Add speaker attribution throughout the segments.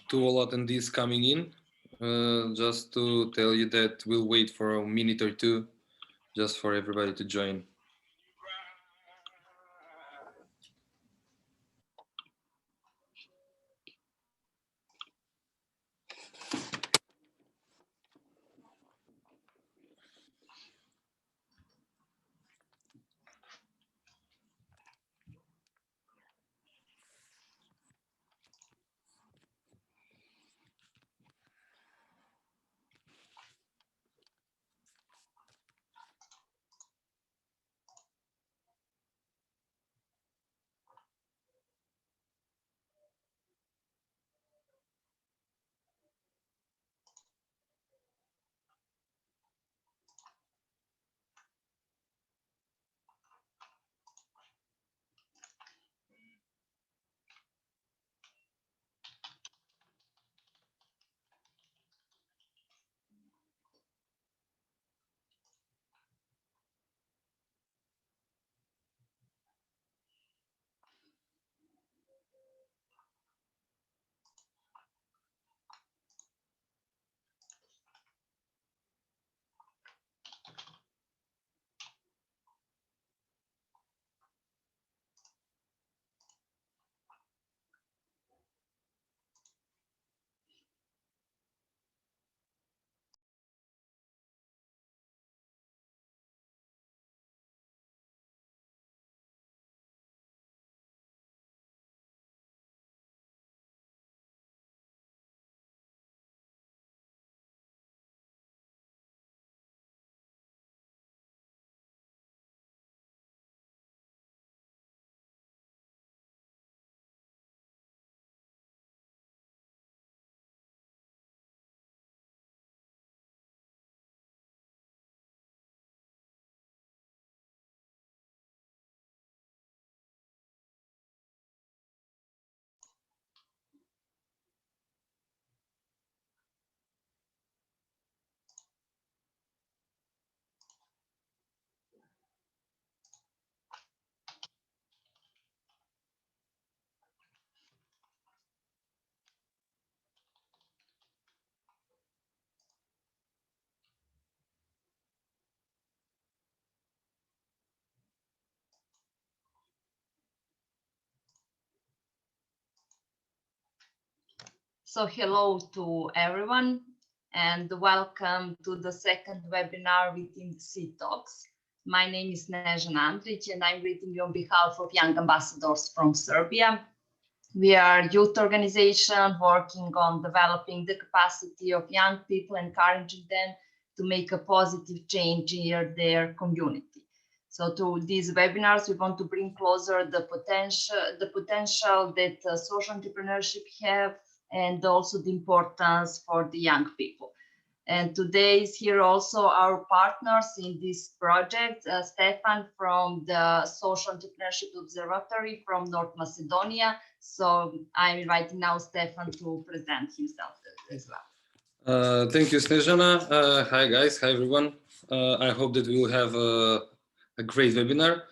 Speaker 1: two all attendees coming in. Just to tell you that we'll wait for a minute or two just for everybody to join.
Speaker 2: So hello to everyone and welcome to the second webinar within the SEtalks. My name is Snežana Andrić and I'm greeting you on behalf of Young Ambassadors from Serbia. We are a youth organization working on developing the capacity of young people, encouraging them to make a positive change in their community. So through these webinars, we want to bring closer the potential that social entrepreneurship have, and also the importance for the young people. And today is here also our partners in this project, Stefan from the Social Entrepreneurship Observatory from North Macedonia. So I'm inviting now Stefan to present himself as well.
Speaker 1: Thank you, Snežana. Hi guys, hi everyone. I hope that we will have a great webinar.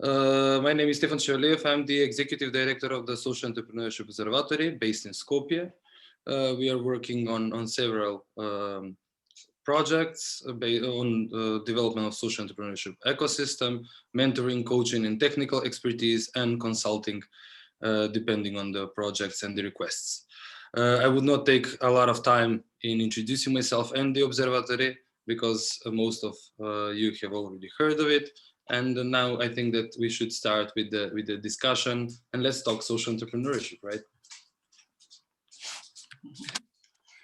Speaker 1: My name is Stefan Ševaliev. I'm the Executive Director of the Social Entrepreneurship Observatory based in Skopje. We are working on several projects on development of social entrepreneurship ecosystem, mentoring, coaching, and technical expertise, and consulting, depending on the projects and the requests. I would not take a lot of time in introducing myself and the observatory because most of you have already heard of it. And now I think that we should start with the discussion, and let's talk social entrepreneurship, right?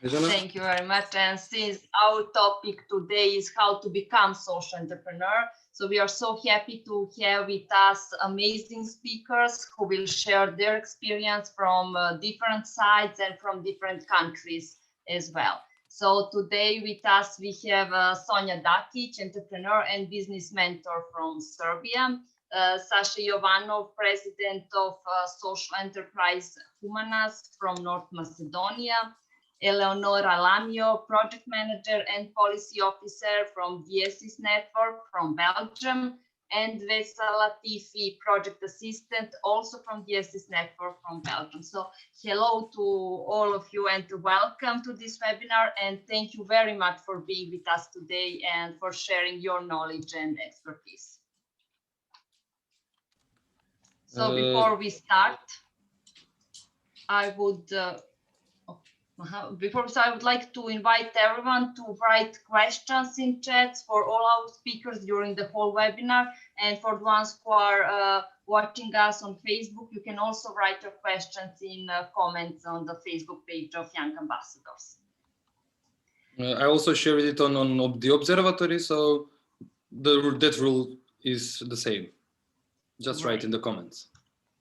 Speaker 2: Thank you very much. And since our topic today is how to become social entrepreneur, so we are so happy to have with us amazing speakers who will share their experience from different sides and from different countries as well. So today with us we have Sonja Dakić, entrepreneur and business mentor from Serbia, Sashe Jovanov, president of social enterprise Humanost from North Macedonia, Eleonora Lamio, project manager and policy officer from DSIS network from Belgium, and Vesa Latifi, project assistant, also from the SS network from Belgium. So hello to all of you and welcome to this webinar, and thank you very much for being with us today and for sharing your knowledge and expertise. So before we start, I would I would like to invite everyone to write questions in chats for all our speakers during the whole webinar. And for the ones who are watching us on Facebook, you can also write your questions in comments on the Facebook page of Young Ambassadors.
Speaker 1: I also shared it on the observatory, so that rule is the same. Just write in the comments.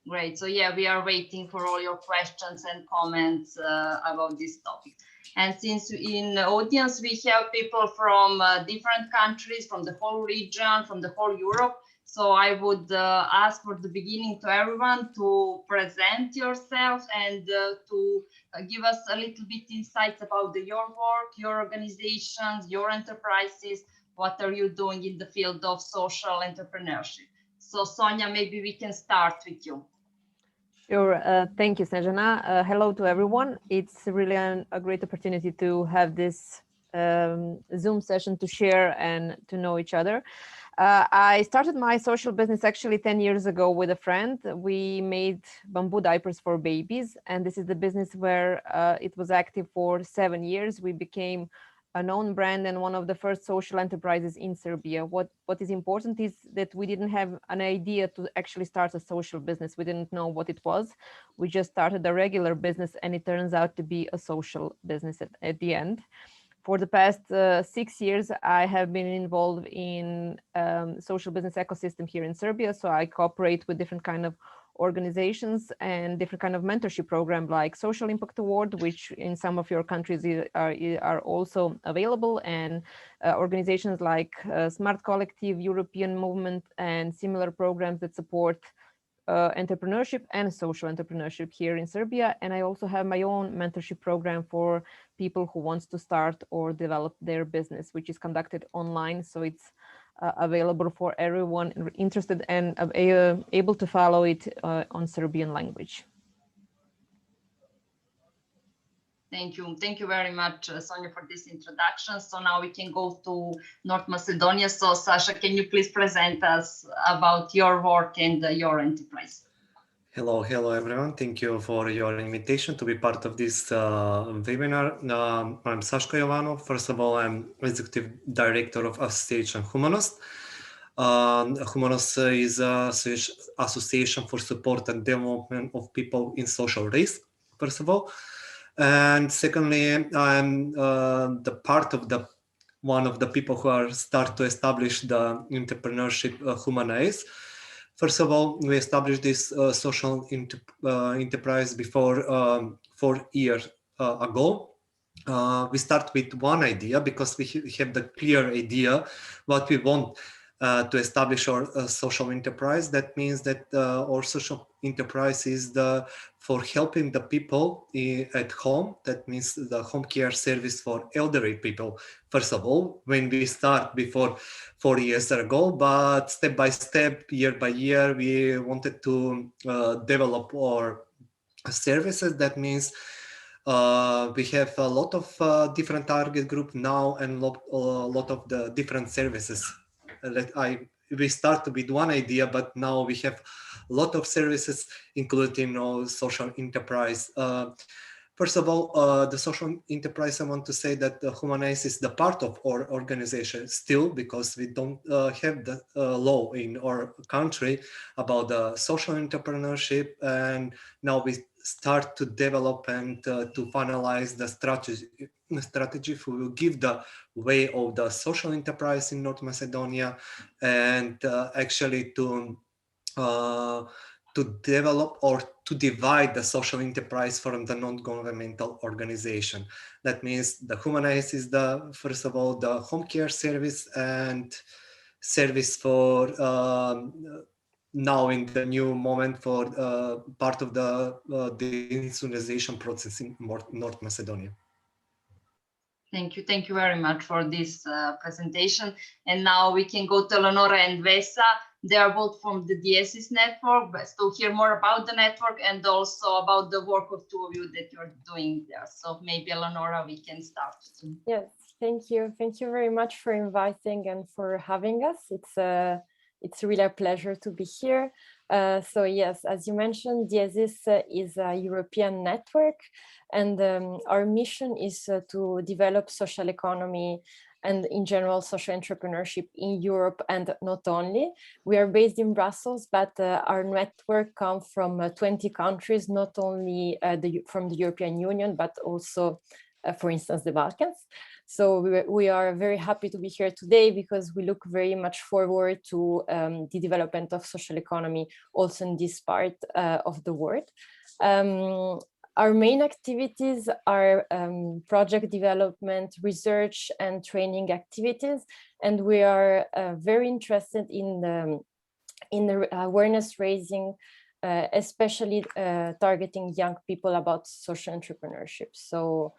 Speaker 2: Great. So yeah, we are waiting for all your questions and comments about this topic. And since in the audience we have people from different countries, from the whole region, from the whole Europe, so I would ask for the beginning to everyone to present yourself and to give us a little bit insights about your work, your organizations, your enterprises. What are you doing in the field of social entrepreneurship? So Sonja, maybe we can start with you.
Speaker 3: Sure. Thank you, Snezhana. Hello to everyone. It's really a great opportunity to have this Zoom session to share and to know each other. I started my social business actually 10 years ago with a friend. We made bamboo diapers for babies, and this is the business where it was active for 7 years. We became a known brand and one of the first social enterprises in Serbia. What is important is that we didn't have an idea to actually start a social business. We didn't know what it was. We just started a regular business, and it turns out to be a social business at the end. For the past 6 years, I have been involved in social business ecosystem here in Serbia. So I cooperate with different kind of organizations and different kind of mentorship program like Social Impact Award, which in some of your countries are also available, and organizations like Smart Collective, European Movement, and similar programs that support entrepreneurship and social entrepreneurship here in Serbia. And I also have my own mentorship program for people who wants to start or develop their business, which is conducted online. So it's available for everyone interested and able to follow it on Serbian language.
Speaker 2: Thank you. Thank you very much, Sonja, for this introduction. So now we can go to North Macedonia. So Sashe, can you please present us about your work and your enterprise?
Speaker 4: Hello everyone. Thank you for your invitation to be part of this webinar. I'm Sashe Jovanov. First of all, I'm Executive Director of Association Humanost. Humanost is an association for support and development of people in social risk, first of all. And secondly, I'm the part of one of the people who are start to establish the entrepreneurship Humanost. First of all, we established this social enterprise before 4 years ago. We start with one idea because we have the clear idea what we want to establish our social enterprise. That means that our social enterprise is for helping the people at home. That means the home care service for elderly people. First of all, when we start before 4 years ago, but step by step, year by year, we wanted to develop our services. That means we have a lot of different target group now and a lot of the different services. We started with one idea, but now we have a lot of services, including social enterprise. First of all, the social enterprise, I want to say that Humanost is the part of our organization still, because we don't have the law in our country about the social entrepreneurship. And now we start to develop and to finalize the strategy will give the way of the social enterprise in North Macedonia, and actually to develop or to divide the social enterprise from the non-governmental organization. That means the Humanost is first of all, the home care service and service for now in the new moment for part of the institutionalization process in North Macedonia.
Speaker 2: Thank you very much for this presentation. And now we can go to Eleonora and Vesa. They are both from the DSIS network, but to hear more about the network and also about the work of two of you that you're doing there. So maybe Eleonora, we can start.
Speaker 5: Yes, thank you. Thank you very much for inviting and for having us. It's really a pleasure to be here. So yes, as you mentioned, DSIS is a European network, and our mission is to develop social economy and in general social entrepreneurship in Europe, and not only. We are based in Brussels, but our network comes from 20 countries, not only from the European Union, but also, for instance, the Balkans. So we are very happy to be here today because we look very much forward to the development of social economy also in this part of the world. Our main activities are project development, research, and training activities, and we are very interested in the awareness raising, especially targeting young people about social entrepreneurship. So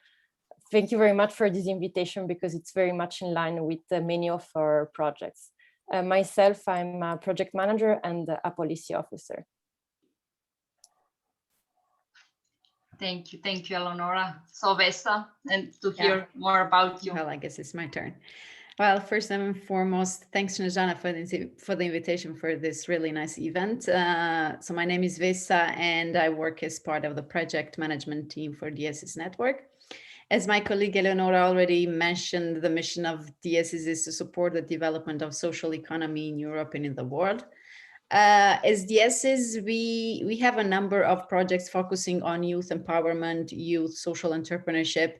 Speaker 5: thank you very much for this invitation because it's very much in line with many of our projects. Myself, I'm a project manager and a policy officer.
Speaker 2: Thank you, Eleonora. So Vesa, and to hear more about you.
Speaker 6: Well, I guess it's my turn. Well, first and foremost, thanks, Snezana, for the invitation for this really nice event. So my name is Vesa, and I work as part of the project management team for DSIS Network. As my colleague Eleonora already mentioned, the mission of DSIS is to support the development of social economy in Europe and in the world. As DSIS, we have a number of projects focusing on youth empowerment, youth social entrepreneurship,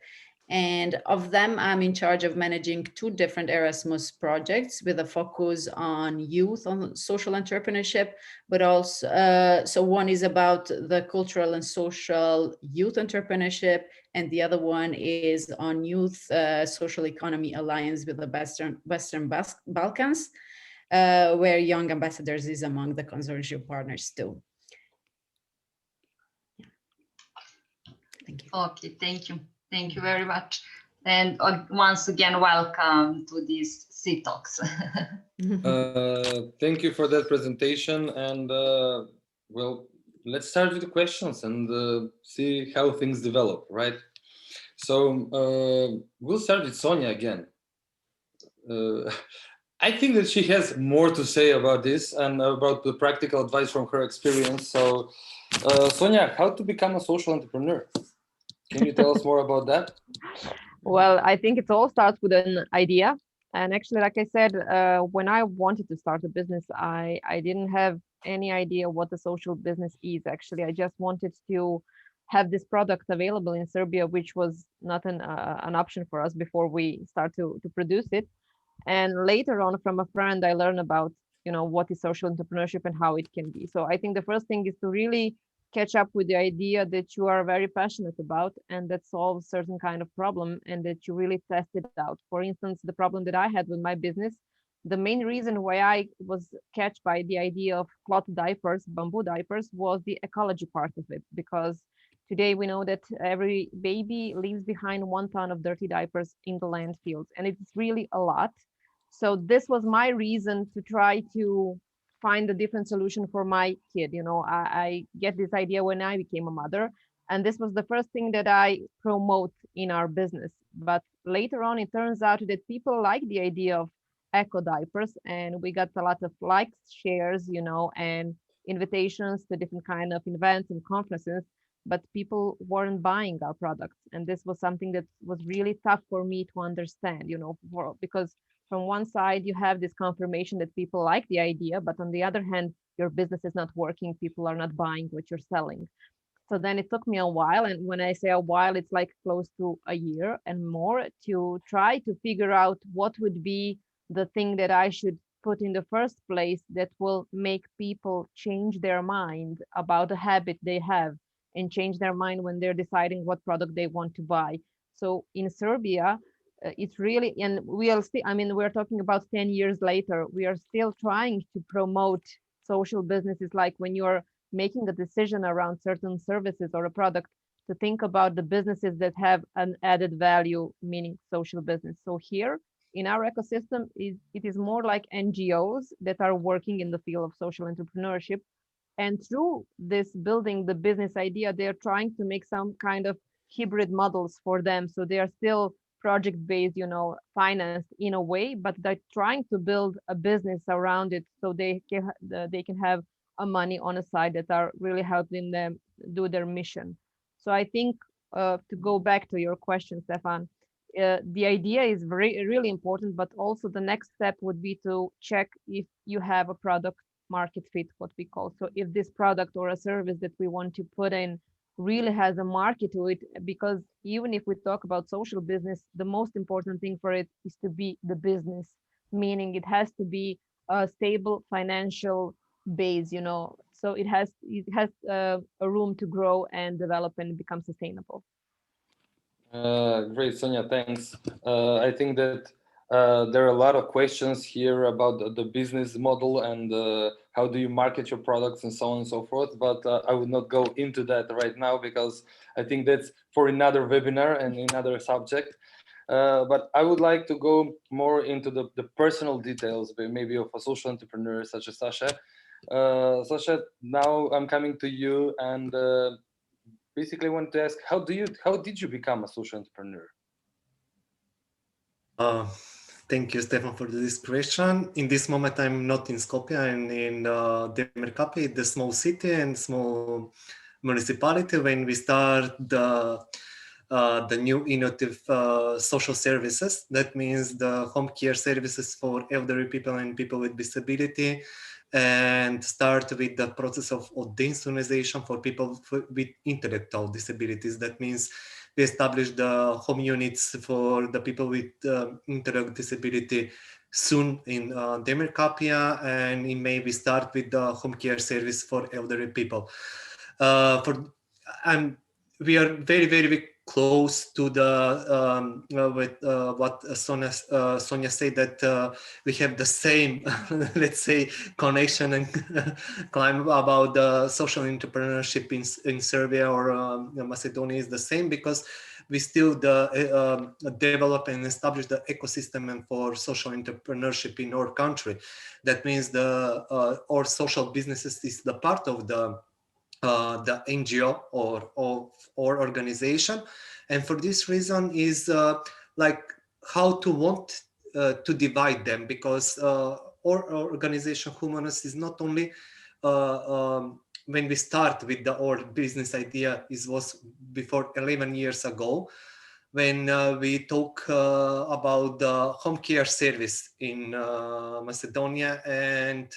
Speaker 6: and of them, I'm in charge of managing 2 different Erasmus projects with a focus on youth, on social entrepreneurship, but also, so one is about the cultural and social youth entrepreneurship, and the other one is on youth social economy alliance with the Western Balkans, where Young Ambassadors is among the consortium partners too. Yeah. Thank you.
Speaker 2: Okay, thank you. Thank you very much. And once again, welcome to this SEtalks.
Speaker 1: Thank you for that presentation. And well, let's start with the questions and see how things develop, right? So we'll start with Sonja again. I think that she has more to say about this and about the practical advice from her experience. So Sonja, how to become a social entrepreneur? Can you tell us more about that?
Speaker 3: Well, I think it all starts with an idea. And actually, like I said, when I wanted to start a business, I didn't have any idea what the social business is. Actually, I just wanted to have this product available in Serbia, which was not an option for us before we start to produce it. And later on, from a friend, I learned about, what is social entrepreneurship and how it can be. So I think the first thing is to really catch up with the idea that you are very passionate about and that solves certain kind of problem and that you really test it out. For instance, the problem that I had with my business, the main reason why I was catched by the idea of cloth diapers, bamboo diapers, was the ecology part of it, because today we know that every baby leaves behind 1 ton of dirty diapers in the landfills, and it's really a lot. So this was my reason to try to find a different solution for my kid. I get this idea when I became a mother, and this was the first thing that I promote in our business. But later on, it turns out that people like the idea of eco diapers, and we got a lot of likes, shares, and invitations to different kind of events and conferences, but people weren't buying our products. And this was something that was really tough for me to understand, because from one side, you have this confirmation that people like the idea, but on the other hand, your business is not working. People are not buying what you're selling. So then it took me a while. And when I say a while, it's like close to a year and more to try to figure out what would be the thing that I should put in the first place that will make people change their mind about the habit they have and change their mind when they're deciding what product they want to buy. So in Serbia, it's really, and we are still, we're talking about 10 years later, we are still trying to promote social businesses, like when you're making a decision around certain services or a product, to think about the businesses that have an added value, meaning social business. So here in our ecosystem, it is more like NGOs that are working in the field of social entrepreneurship. And through this building the business idea, they're trying to make some kind of hybrid models for them. So they are still project-based, financed in a way, but they're trying to build a business around it so they can have a money on a side that are really helping them do their mission. So I think to go back to your question, Stefan, the idea is really important, but also the next step would be to check if you have a product market fit, what we call. So if this product or a service that we want to put in really has a market to it, because even if we talk about social business, the most important thing for it is to be the business, meaning it has to be a stable financial base, so it has a room to grow and develop and become sustainable.
Speaker 1: Great, Sonja, thanks. I think that there are a lot of questions here about the business model and how do you market your products and so on and so forth, but I would not go into that right now because I think that's for another webinar and another subject. But I would like to go more into the personal details, maybe of a social entrepreneur such as Sashe. Sashe, now I'm coming to you and basically want to ask, how did you become a social entrepreneur?
Speaker 4: Thank you, Stefan, for this question. In this moment, I'm not in Skopje, I'm in Demirkapi, the small city and small municipality. When we start the new innovative social services, that means the home care services for elderly people and people with disability, and start with the process of deinstitutionalization for people with intellectual disabilities. That means we established the home units for the people with intellectual disability soon in Demirkapi, and in May we start with the home care service for elderly people. We are very, very close to the with what Sonja said, that we have the same, let's say, connection and climb about the social entrepreneurship in Serbia or Macedonia is the same, because we still develop and establish the ecosystem and for social entrepreneurship in our country. That means our social businesses is the part of the NGO or organization, and for this reason is like how to want to divide them, because our organization Humanost is not only when we start with our business idea, it was before 11 years ago, when we talk about the home care service in Macedonia, and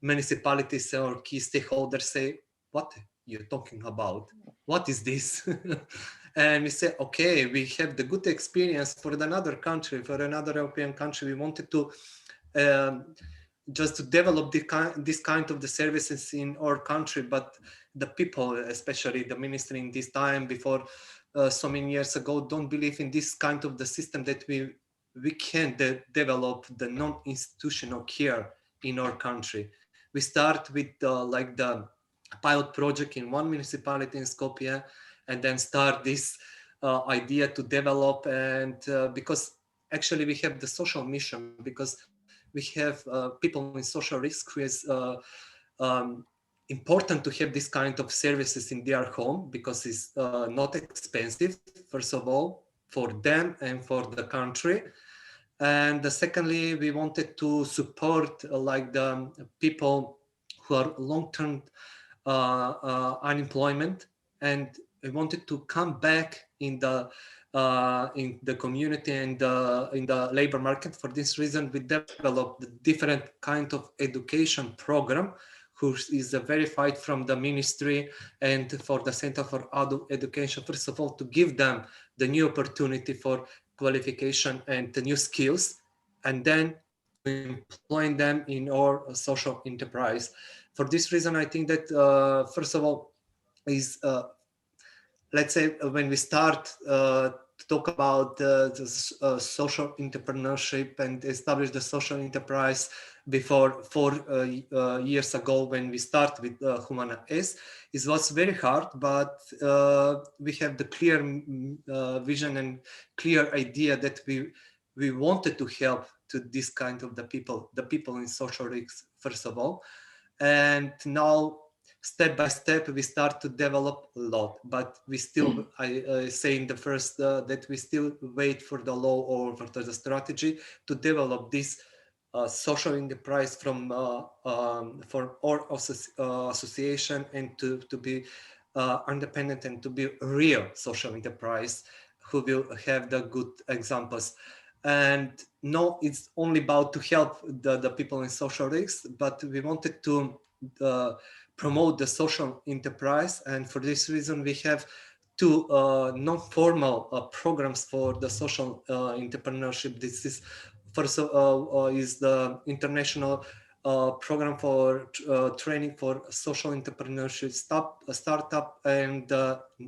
Speaker 4: municipalities or key stakeholders say, what you're talking about? What is this? And we say, okay, we have the good experience for another country, for another European country. We wanted to just to develop this kind of the services in our country, but the people, especially the ministry in this time before so many years ago, don't believe in this kind of the system that we can develop the non-institutional care in our country. We start with like the pilot project in one municipality in Skopje, and then start this idea to develop, and because actually we have the social mission, because we have people in social risk who is important to have this kind of services in their home, because it's not expensive, first of all, for them and for the country. And secondly, we wanted to support like the people who are long-term unemployment, and we wanted to come back in the community and in the labor market. For this reason, we developed the different kind of education program, which is verified from the ministry and for the Center for Adult Education. First of all, to give them the new opportunity for qualification and the new skills, and then employ them in our social enterprise. For this reason, I think that first of all is let's say when we start talk about social entrepreneurship and establish the social enterprise before 4 years ago when we started with Humanost. It was very hard, but we have the clear vision and clear idea that we wanted to help to this kind of the people in social risks first of all, and now step by step we start to develop a lot, but we still I say in the first that we still wait for the law or for the strategy to develop this social enterprise from for our association, and to be independent and to be real social enterprise who will have the good examples. And no, it's only about to help the people in social risks, but we wanted to promote the social enterprise, and for this reason we have two non-formal programs for the social entrepreneurship. This is first is the international program for training for social entrepreneurship startup, and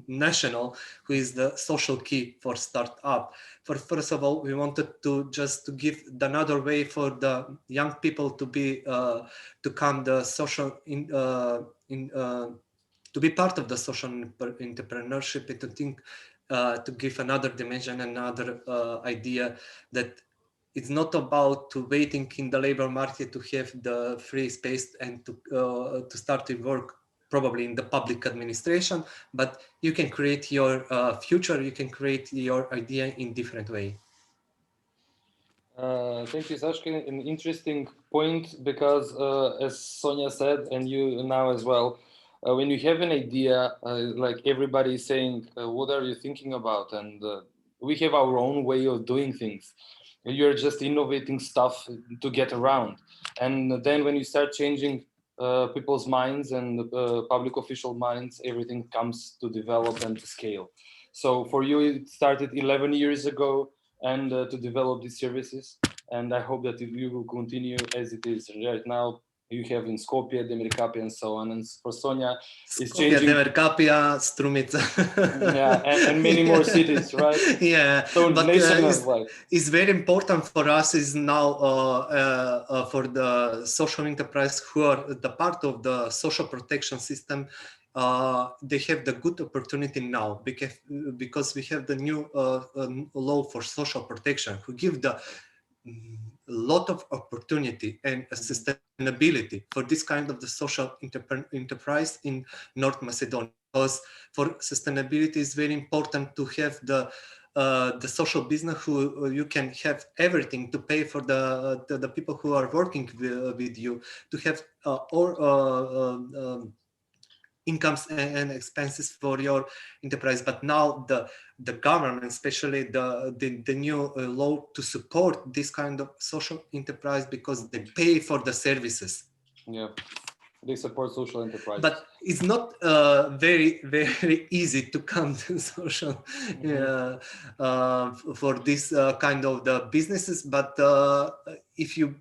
Speaker 4: national, who is the social key for startup. For first of all, we wanted to just to give another way for the young people to be to come the social to be part of the social entrepreneurship, and to think to give another dimension, another idea that it's not about to waiting in the labor market to have the free space and to start to work probably in the public administration, but you can create your future, you can create your idea in different way.
Speaker 1: Thank you, Sashe. An interesting point, because as Sonja said, and you now as well, when you have an idea, like everybody is saying, what are you thinking about? And we have our own way of doing things. You're just innovating stuff to get around. And then when you start changing people's minds and public official minds, everything comes to develop and to scale. So for you, it started 11 years ago, and to develop these services. And I hope that you will continue as it is right now. You have in Skopje, Demirkapje, and so on. And for Sonja, it's changing.
Speaker 4: Demirkapje, Strumica.
Speaker 1: Yeah, and many more cities, right?
Speaker 4: Yeah,
Speaker 1: so
Speaker 4: but it's very important for us is now for the social enterprise who are the part of the social protection system. They have the good opportunity now because we have the new law for social protection who give the lot of opportunity and sustainability for this kind of the social enterprise in North Macedonia. Because for sustainability is very important to have the social business who you can have everything to pay for the people who are working with you, to have incomes and expenses for your enterprise. But now the government, especially the new law to support this kind of social enterprise, because they pay for the services.
Speaker 1: Yeah, they support social enterprise.
Speaker 4: But it's not very, very easy to come to social for this kind of the businesses. But if you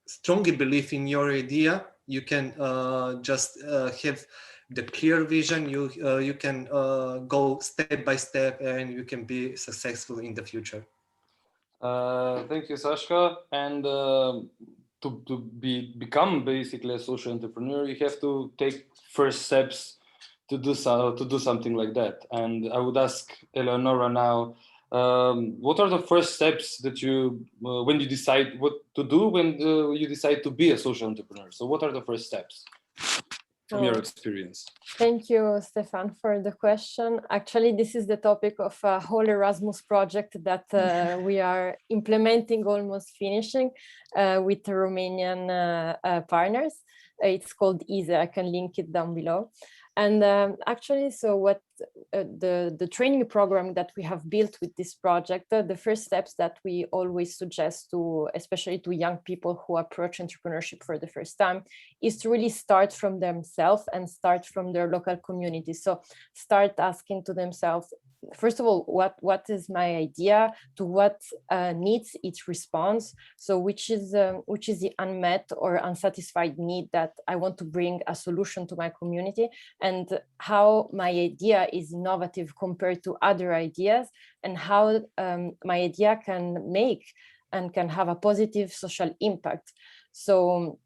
Speaker 4: strongly believe in your idea, you can just have the clear vision. You can go step by step, and you can be successful in the future.
Speaker 1: Thank you, Sasha. And to become basically a social entrepreneur, you have to take first steps to do something like that. And I would ask Eleonora now, what are the first steps that you when you decide what to do when you decide to be a social entrepreneur? So what are the first steps from your experience?
Speaker 5: Thank you, Stefan, for the question. Actually, this is the topic of a whole Erasmus project that we are implementing, almost finishing, with the Romanian partners. It's called EASE. I can link it down below. And actually, so what the training program that we have built with this project, the first steps that we always suggest to, especially to young people who approach entrepreneurship for the first time, is to really start from themselves and start from their local community. So start asking to themselves, first of all, what is my idea, to what needs its response. So which is the unmet or unsatisfied need that I want to bring a solution to my community, and how my idea is innovative compared to other ideas, and how my idea can make and can have a positive social impact. So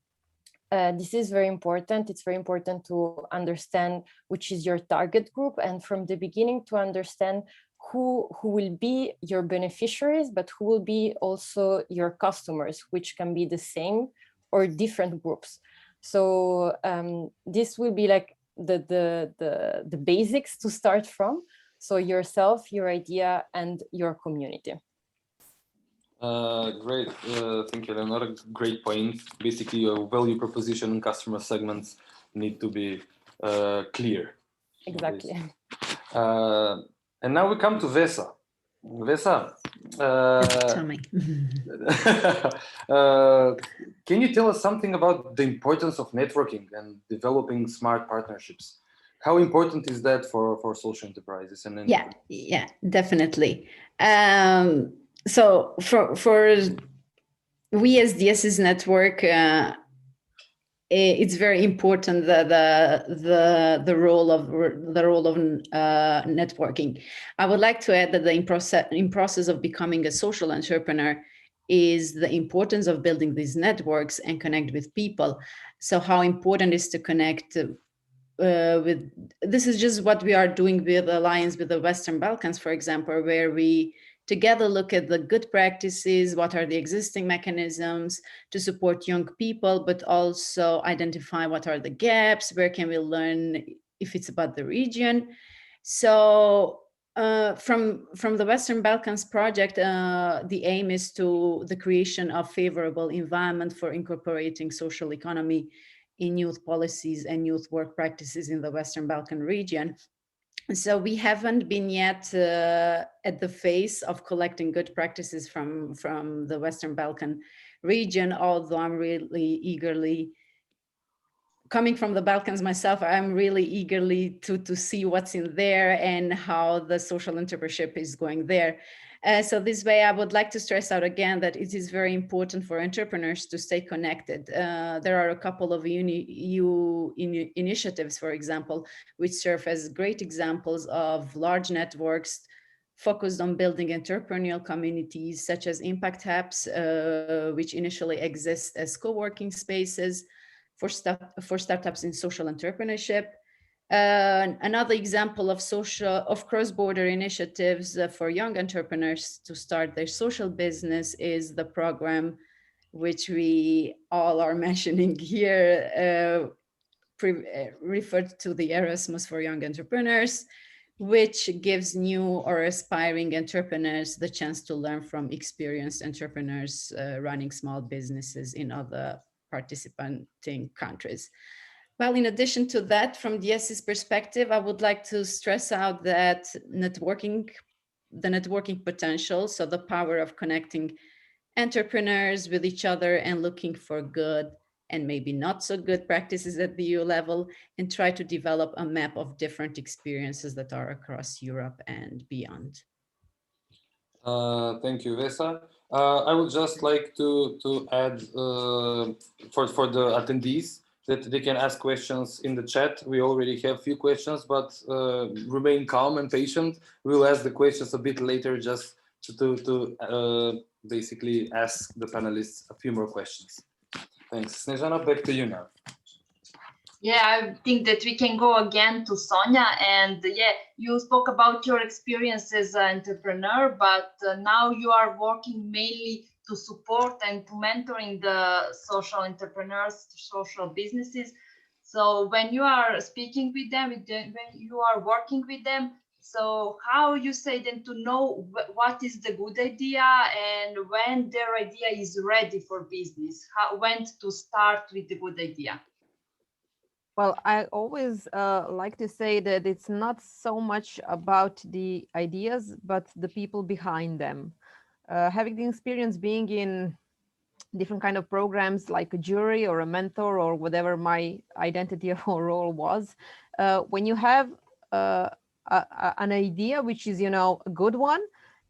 Speaker 5: this is very important. It's very important to understand which is your target group, and from the beginning to understand who will be your beneficiaries, but who will be also your customers, which can be the same or different groups. So this will be like the basics to start from. So yourself, your idea, and your community.
Speaker 1: Great, thank you, Leonora. Great point. Basically, your value proposition and customer segments need to be clear.
Speaker 5: Exactly.
Speaker 1: And now we come to Vesa. Vesa,
Speaker 6: Tell me.
Speaker 1: can you tell us something about the importance of networking and developing smart partnerships? How important is that for social enterprises? And
Speaker 6: yeah, definitely. So for we as the SS network, it's very important the role of networking. I would like to add that in process of becoming a social entrepreneur is the importance of building these networks and connect with people. So how important is to connect with, this is just what we are doing with Alliance with the Western Balkans, for example, where we together look at the good practices, what are the existing mechanisms to support young people, but also identify what are the gaps, where can we learn if it's about the region. So from the Western Balkans project, the aim is to the creation of favorable environment for incorporating social economy in youth policies and youth work practices in the Western Balkan region. So we haven't been yet at the phase of collecting good practices from the Western Balkan region, although I'm really eagerly, coming from the Balkans myself, I'm really eagerly to see what's in there and how the social entrepreneurship is going there. So this way, I would like to stress out again that it is very important for entrepreneurs to stay connected. There are a couple of EU initiatives, for example, which serve as great examples of large networks focused on building entrepreneurial communities, such as Impact Hubs, which initially exist as co-working spaces for startups in social entrepreneurship. Another example of cross-border initiatives for young entrepreneurs to start their social business is the program which we all are mentioning here, referred to the Erasmus for Young Entrepreneurs, which gives new or aspiring entrepreneurs the chance to learn from experienced entrepreneurs running small businesses in other participating countries. Well, in addition to that, from the SS perspective, I would like to stress out that the networking potential, so the power of connecting entrepreneurs with each other and looking for good and maybe not so good practices at the EU level, and try to develop a map of different experiences that are across Europe and beyond.
Speaker 1: Thank you, Vesa. I would just like to add for the attendees that they can ask questions in the chat. We already have a few questions, but remain calm and patient. We'll ask the questions a bit later, just to basically ask the panelists a few more questions. Thanks. Snežana, back to you now.
Speaker 2: Yeah, I think that we can go again to Sonja, and yeah, you spoke about your experience as an entrepreneur, but now you are working mainly to support and to mentoring the social entrepreneurs, social businesses. So when you are speaking with them, when you are working with them, so how you say them to know what is the good idea and when their idea is ready for business, when to start with the good idea?
Speaker 3: Well, I always like to say that it's not so much about the ideas, but the people behind them. Having the experience being in different kind of programs like a jury or a mentor or whatever my identity or role was, when you have a an idea which is, a good one,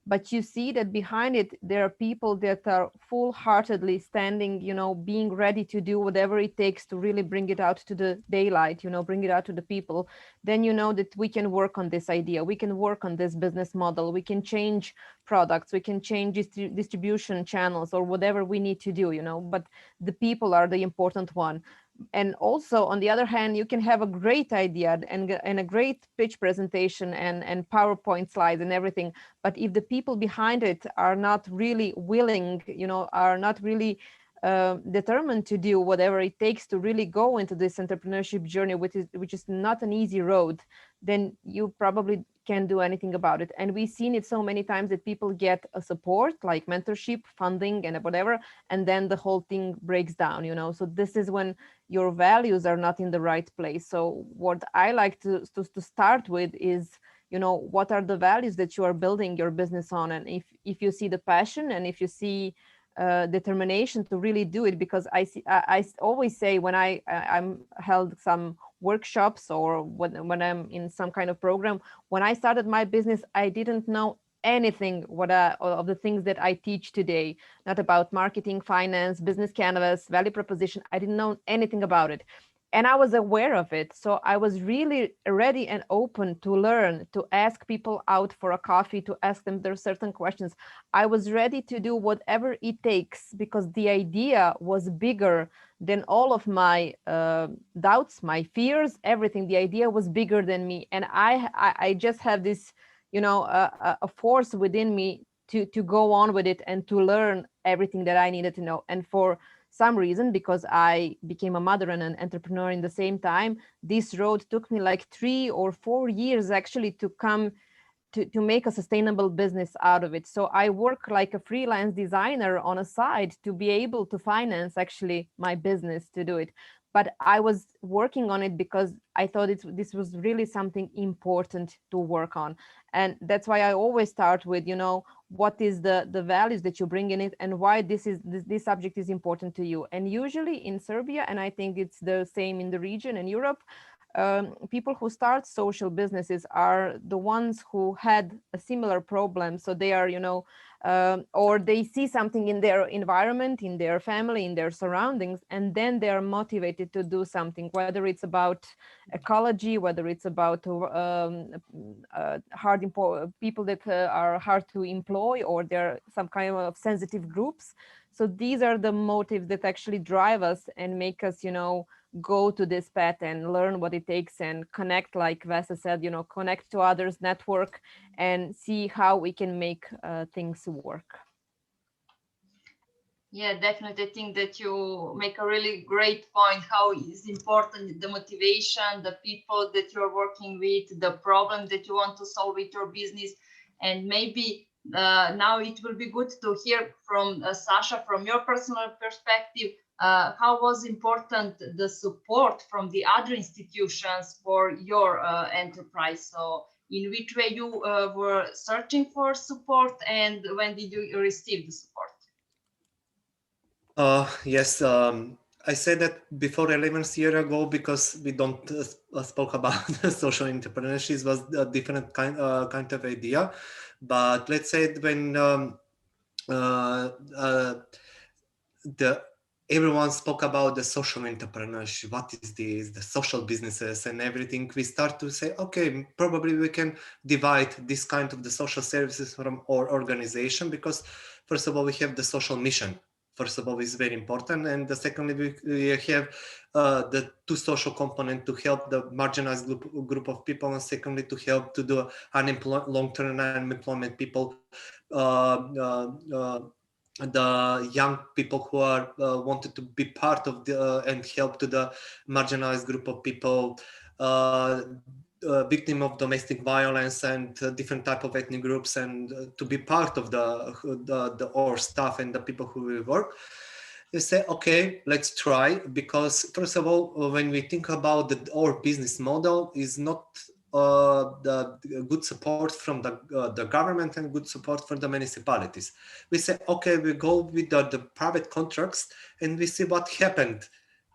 Speaker 3: but you see that behind it there are people that are full-heartedly standing, being ready to do whatever it takes to really bring it out to the daylight, bring it out to the people. Then you know that we can work on this idea, we can work on this business model, we can change products, we can change distribution channels or whatever we need to do, but the people are the important one. And also, on the other hand, you can have a great idea and a great pitch presentation and PowerPoint slides and everything. But if the people behind it are not really willing, are not really determined to do whatever it takes to really go into this entrepreneurship journey, which is not an easy road, then you probably can't do anything about it. And we've seen it so many times that people get a support like mentorship, funding, and whatever, and then the whole thing breaks down. So this is when your values are not in the right place. So what I like to start with is, what are the values that you are building your business on? And if you see the passion and if you see determination to really do it, because I always say when I'm held some workshops or when I'm in some kind of program, when I started my business, I didn't know anything of the things that I teach today, not about marketing, finance, business canvas, value proposition. I didn't know anything about it. And I was aware of it. So I was really ready and open to learn, to ask people out for a coffee, to ask them their certain questions. I was ready to do whatever it takes because the idea was bigger than all of my doubts, my fears, everything. The idea was bigger than me. And I just have this, a force within me to go on with it and to learn everything that I needed to know. And for some reason, because I became a mother and an entrepreneur in the same time, this road took me like 3 or 4 years actually to come to make a sustainable business out of it. So I work like a freelance designer on a side to be able to finance actually my business to do it. But I was working on it because I thought this was really something important to work on. And that's why I always start with, what is the values that you bring in it and why this subject is important to you. And usually in Serbia, and I think it's the same in the region in Europe, people who start social businesses are the ones who had a similar problem. So they are, or they see something in their environment, in their family, in their surroundings, and then they are motivated to do something, whether it's about ecology, whether it's about people that are hard to employ, or they're some kind of sensitive groups. So these are the motives that actually drive us and make us, go to this path and learn what it takes and connect, like Vesa said, connect to others, network, and see how we can make things work.
Speaker 2: Yeah, definitely. I think that you make a really great point, how is important the motivation, the people that you're working with, the problem that you want to solve with your business. And maybe now it will be good to hear from Sasha, from your personal perspective, how was important the support from the other institutions for your enterprise? So in which way you were searching for support and when did you receive the support?
Speaker 4: Yes, I said that before 11 years ago because we don't spoke about social entrepreneurship. It was a different kind of idea. But let's say when everyone spoke about the social entrepreneurship, what is this, the social businesses and everything, we start to say, okay, probably we can divide this kind of the social services from our organization because first of all, we have the social mission. First of all, is very important. And secondly, we have the two social component to help the marginalized group of people. And secondly, to help to the long-term unemployment people, the young people who are wanted to be part of the and help to the marginalized group of people, victim of domestic violence and different type of ethnic groups, and to be part of the our staff and the people who will work. You say, okay, let's try, because first of all, when we think about our business model is not the good support from the government and good support for the municipalities. We say, okay, we go with the private contracts and we see what happened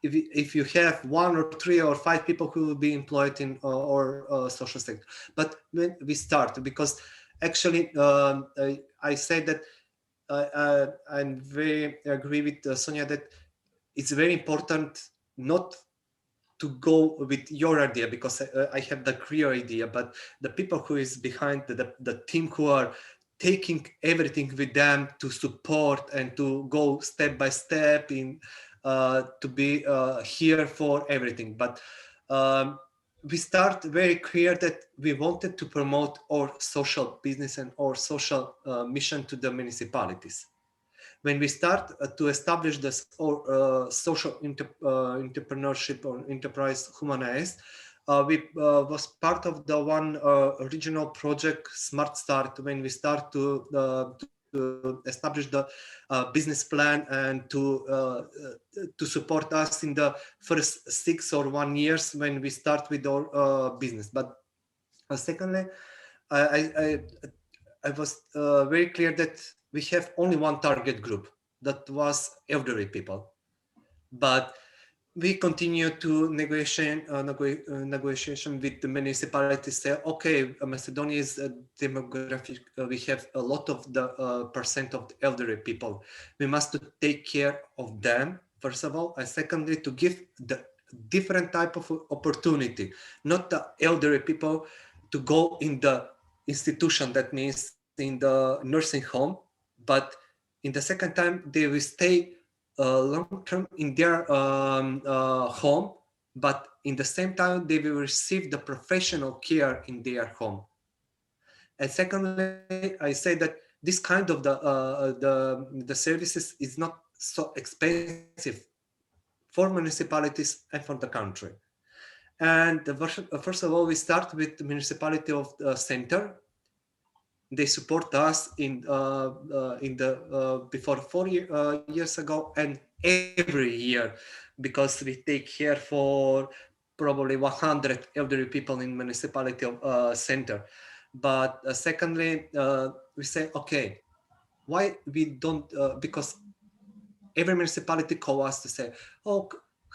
Speaker 4: if you have 1 or 3 or 5 people who will be employed in or social sector. But when we start, because actually I say that I'm very agree with Sonja that it's very important not to go with your idea, because I have the clear idea, but the people who is behind the team who are taking everything with them to support and to go step by step in to be here for everything. But we start very clear that we wanted to promote our social business and our social mission to the municipalities. When we start to establish this social entrepreneurship or enterprise Humanost, we was part of the one regional project Smart Start, when we start to establish the business plan and to support us in the first 6 or 1 years when we start with our business. But secondly, I was very clear that we have only one target group, that was elderly people. But we continue to negotiation with the municipality, say, okay, Macedonia is a demographic, we have a lot of the percent of the elderly people. We must take care of them, first of all, and secondly, to give the different type of opportunity, not the elderly people to go in the institution, that means in the nursing home, but in the second time they will stay long term in their home, but in the same time they will receive the professional care in their home. And secondly, I say that this kind of the services is not so expensive for municipalities and for the country. And first of all, we start with the municipality of the center. They support us in the before 4 years ago, and every year, because we take care for probably 100 elderly people in municipality of center. But secondly, we say, okay, why we don't, because every municipality call us to say, oh,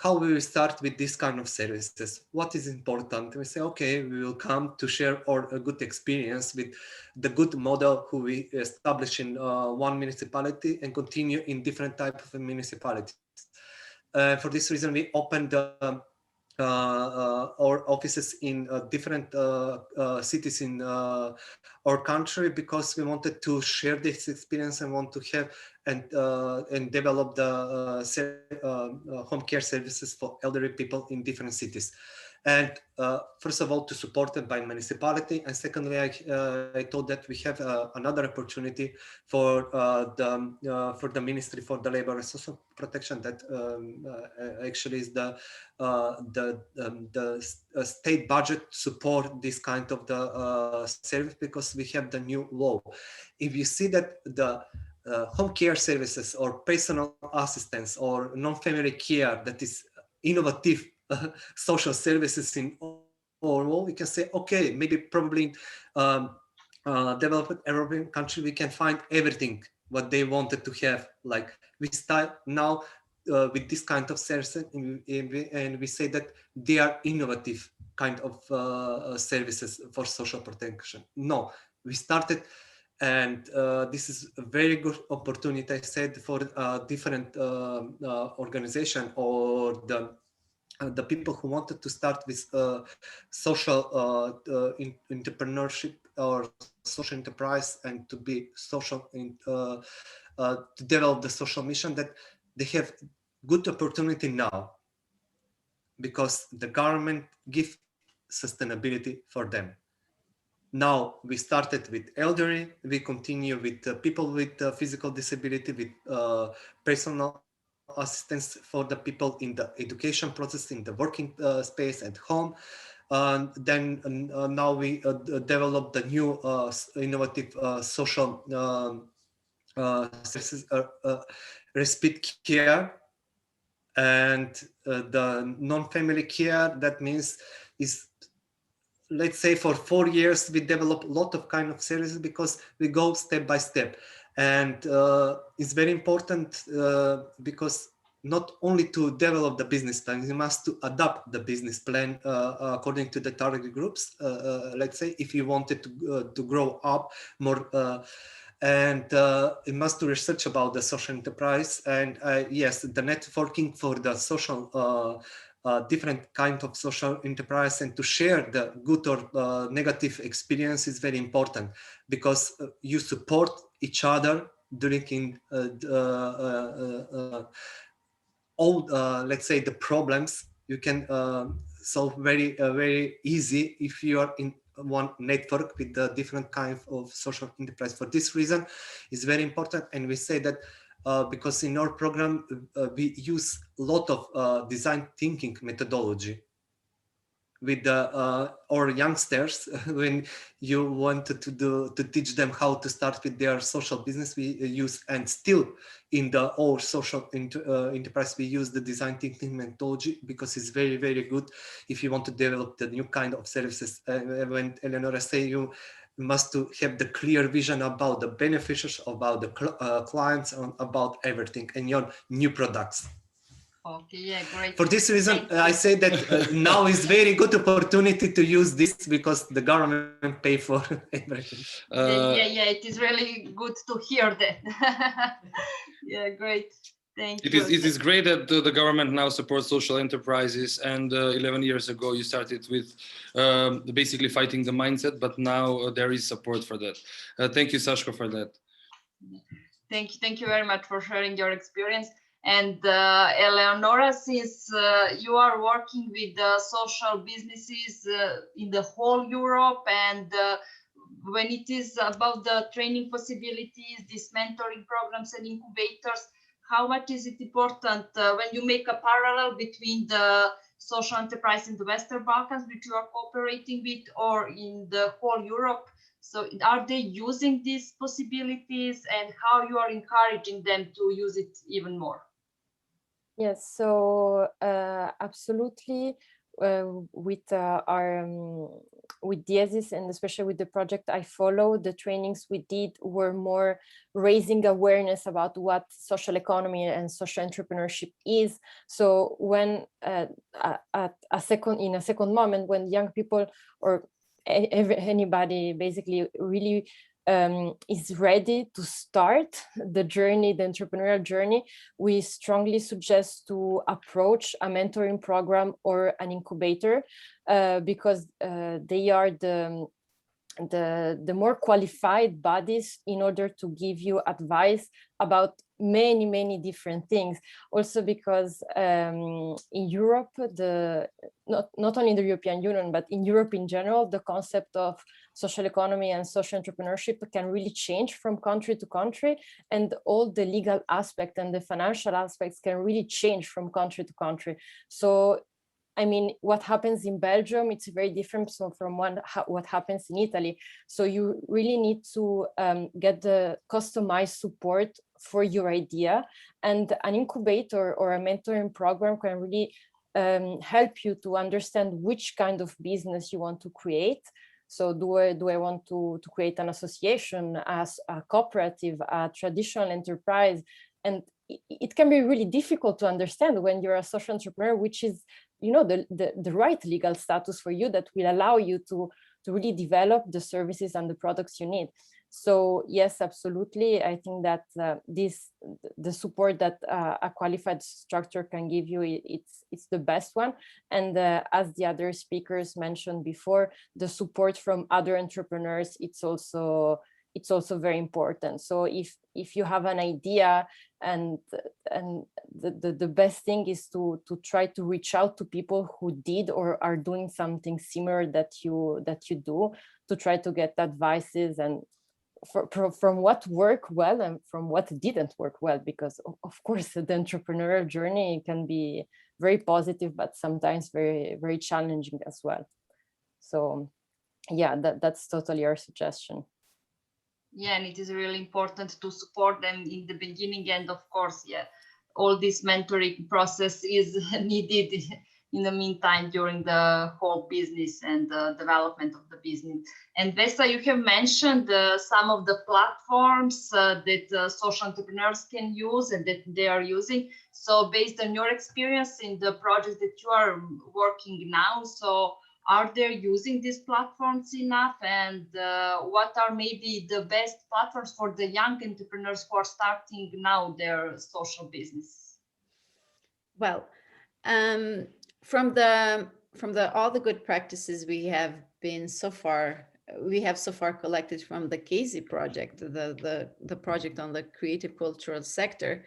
Speaker 4: how will we start with this kind of services? What is important? We say, okay, we will come to share our good experience with the good model who we establish in one municipality and continue in different type of municipalities. For this reason, we opened our offices in different cities in our country, because we wanted to share this experience and want to have and develop the home care services for elderly people in different cities. And first of all, to support it by municipality, and secondly, I thought that we have another opportunity for the Ministry for the Labor and Social Protection, that actually is the state budget support this kind of the service, because we have the new law. If you see that the home care services or personal assistance or non-family care, that is innovative social services in our world, we can say, okay, maybe probably developed European country, we can find everything what they wanted to have. Like we start now with this kind of services, and we say that they are innovative kind of services for social protection. No, we started, and this is a very good opportunity, I said, for different organization or the people who wanted to start with social entrepreneurship or social enterprise, and to be social to develop the social mission, that they have good opportunity now, because the government give sustainability for them. Now we started with elderly, we continue with people with physical disability, with personal assistance for the people in the education process, in the working space at home. Then now we develop the new innovative social services, respite care, and the non-family care. That means is, let's say, for 4 years we develop a lot of kind of services, because we go step by step. And it's very important because not only to develop the business plan, you must to adapt the business plan according to the target groups. Let's say if you wanted to grow up more, and you must do research about the social enterprise. And yes, the networking for the social different kind of social enterprise, and to share the good or negative experience is very important, because you support each other during all, let's say, the problems you can solve very easy if you are in one network with the different kinds of social enterprise. For this reason, it's very important, and we say that because in our program we use a lot of design thinking methodology with our youngsters. When you wanted to teach them how to start with their social business, we use, and still in the old social enterprise, we use the design thinking methodology, because it's very good if you want to develop the new kind of services. When Eleonora say you must to have the clear vision about the beneficiaries, about the clients, and about everything and your new products.
Speaker 2: Okay, yeah, great.
Speaker 4: For this reason, I say that now is very good opportunity to use this, because the government pay for everything.
Speaker 2: Yeah, it is really good to hear that. Yeah, great. Thank you.
Speaker 1: It is great that the government now supports social enterprises, and 11 years ago you started with basically fighting the mindset, but now there is support for that. Thank you, Sashe, for that.
Speaker 2: Thank you very much for sharing your experience. And Eleonora, since you are working with social businesses in the whole Europe, and when it is about the training possibilities, these mentoring programs and incubators, how much is it important when you make a parallel between the social enterprise in the Western Balkans, which you are cooperating with, or in the whole Europe? So are they using these possibilities, and how you are encouraging them to use it even more?
Speaker 5: Yes, so absolutely. With our with Diesis, and especially with the project I follow, the trainings we did were more raising awareness about what social economy and social entrepreneurship is. So when in a second moment, when young people or anybody basically really is ready to start the journey, the entrepreneurial journey, we strongly suggest to approach a mentoring program or an incubator, because they are the more qualified bodies in order to give you advice about many different things. Also because in Europe, not only in the European Union, but in Europe in general, the concept of social economy and social entrepreneurship can really change from country to country, and all the legal aspect and the financial aspects can really change from country to country. So I mean, what happens in Belgium, it's very different from what happens in Italy. So you really need to get the customized support for your idea, and an incubator or a mentoring program can really help you to understand which kind of business you want to create. So do I want to create an association, as a cooperative, a traditional enterprise? And it can be really difficult to understand when you're a social entrepreneur, which is, you know, the right legal status for you that will allow you to really develop the services and the products you need. So yes, absolutely. I think that the support that a qualified structure can give you, it's the best one. And as the other speakers mentioned before, the support from other entrepreneurs, it's also very important. So if you have an idea, and the best thing is to try to reach out to people who did or are doing something similar that you do, to try to get advices and from what worked well and from what didn't work well, because of course the entrepreneurial journey can be very positive, but sometimes very challenging as well. So yeah, that's totally our suggestion.
Speaker 2: Yeah, and it is really important to support them in the beginning, and of course, yeah, all this mentoring process is needed in the meantime during the whole business and the development of the business. And Vesa, you have mentioned some of the platforms that social entrepreneurs can use and that they are using. So based on your experience in the project that you are working now, so are they using these platforms enough? And what are maybe the best platforms for the young entrepreneurs who are starting now their social business?
Speaker 6: Well, from the all the good practices we have so far collected from the Casey project, the project on the creative cultural sector,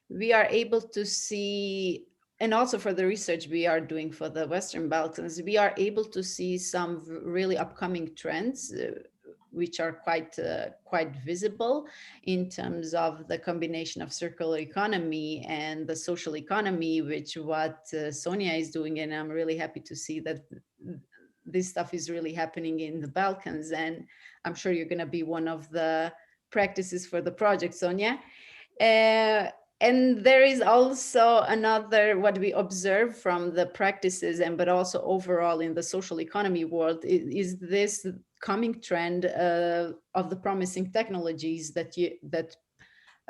Speaker 6: we are able to see, and also for the research we are doing for the Western Balkans, we are able to see some really upcoming trends which are quite visible in terms of the combination of circular economy and the social economy, which what Sonja is doing. And I'm really happy to see that this stuff is really happening in the Balkans. And I'm sure you're going to be one of the practices for the project, Sonja. And there is also another, what we observe from the practices but also overall in the social economy world is this coming trend of the promising technologies that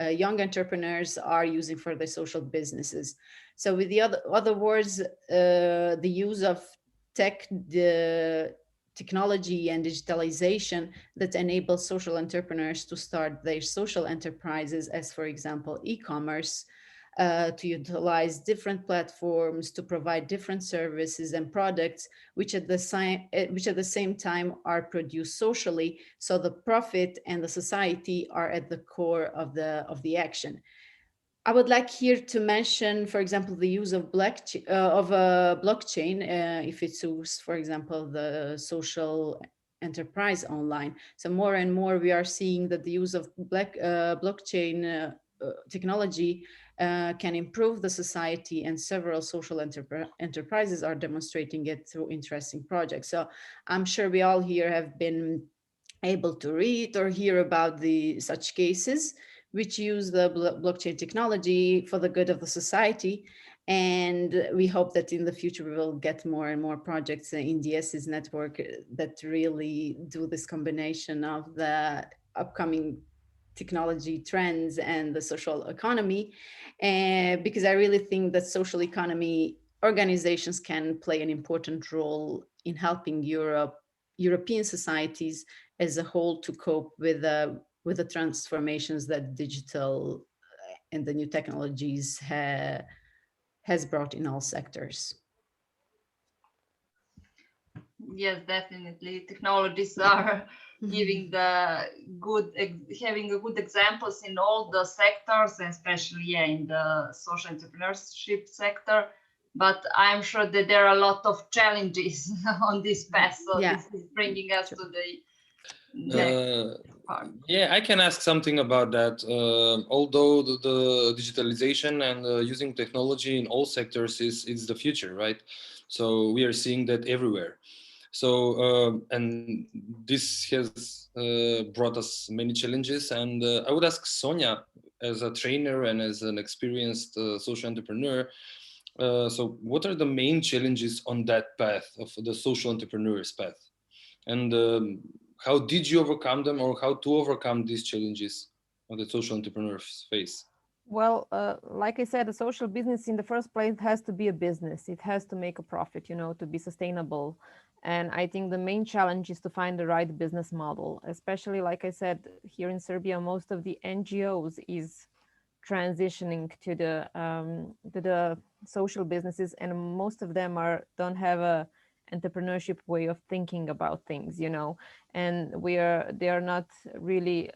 Speaker 6: young entrepreneurs are using for their social businesses. So with the other words, the use of technology and digitalization that enable social entrepreneurs to start their social enterprises, as for example, e-commerce, to utilize different platforms to provide different services and products, which at the same time are produced socially. So the profit and the society are at the core of the action. I would like here to mention, for example, the use of blockchain, if it's used, for example, the social enterprise online. So more and more we are seeing that the use of blockchain technology can improve the society, and several social enterprises are demonstrating it through interesting projects. So I'm sure we all here have been able to read or hear about such cases which use the blockchain technology for the good of the society. And we hope that in the future we will get more and more projects in DS's network that really do this combination of the upcoming technology trends and the social economy. Because I really think that social economy organizations can play an important role in helping European societies as a whole to cope with the transformations that digital and the new technologies has brought in all sectors.
Speaker 2: Yes, definitely. Technologies are giving having a good examples in all the sectors, especially in the social entrepreneurship sector. But I'm sure that there are a lot of challenges on this path. So this is bringing us to the next part.
Speaker 1: Yeah, I can ask something about that. Although the digitalization and using technology in all sectors is the future, right? So we are seeing that everywhere. So and this has brought us many challenges. And I would ask Sonja, as a trainer and as an experienced social entrepreneur, so what are the main challenges on that path of the social entrepreneur's path? And how did you overcome them, or how to overcome these challenges on the social entrepreneurs face?
Speaker 3: Well, like I said, a social business in the first place has to be a business. It has to make a profit, to be sustainable. And I think the main challenge is to find the right business model, especially, like I said, here in Serbia, most of the NGOs is transitioning to the social businesses, and most of them don't have a entrepreneurship way of thinking about things, and they are not really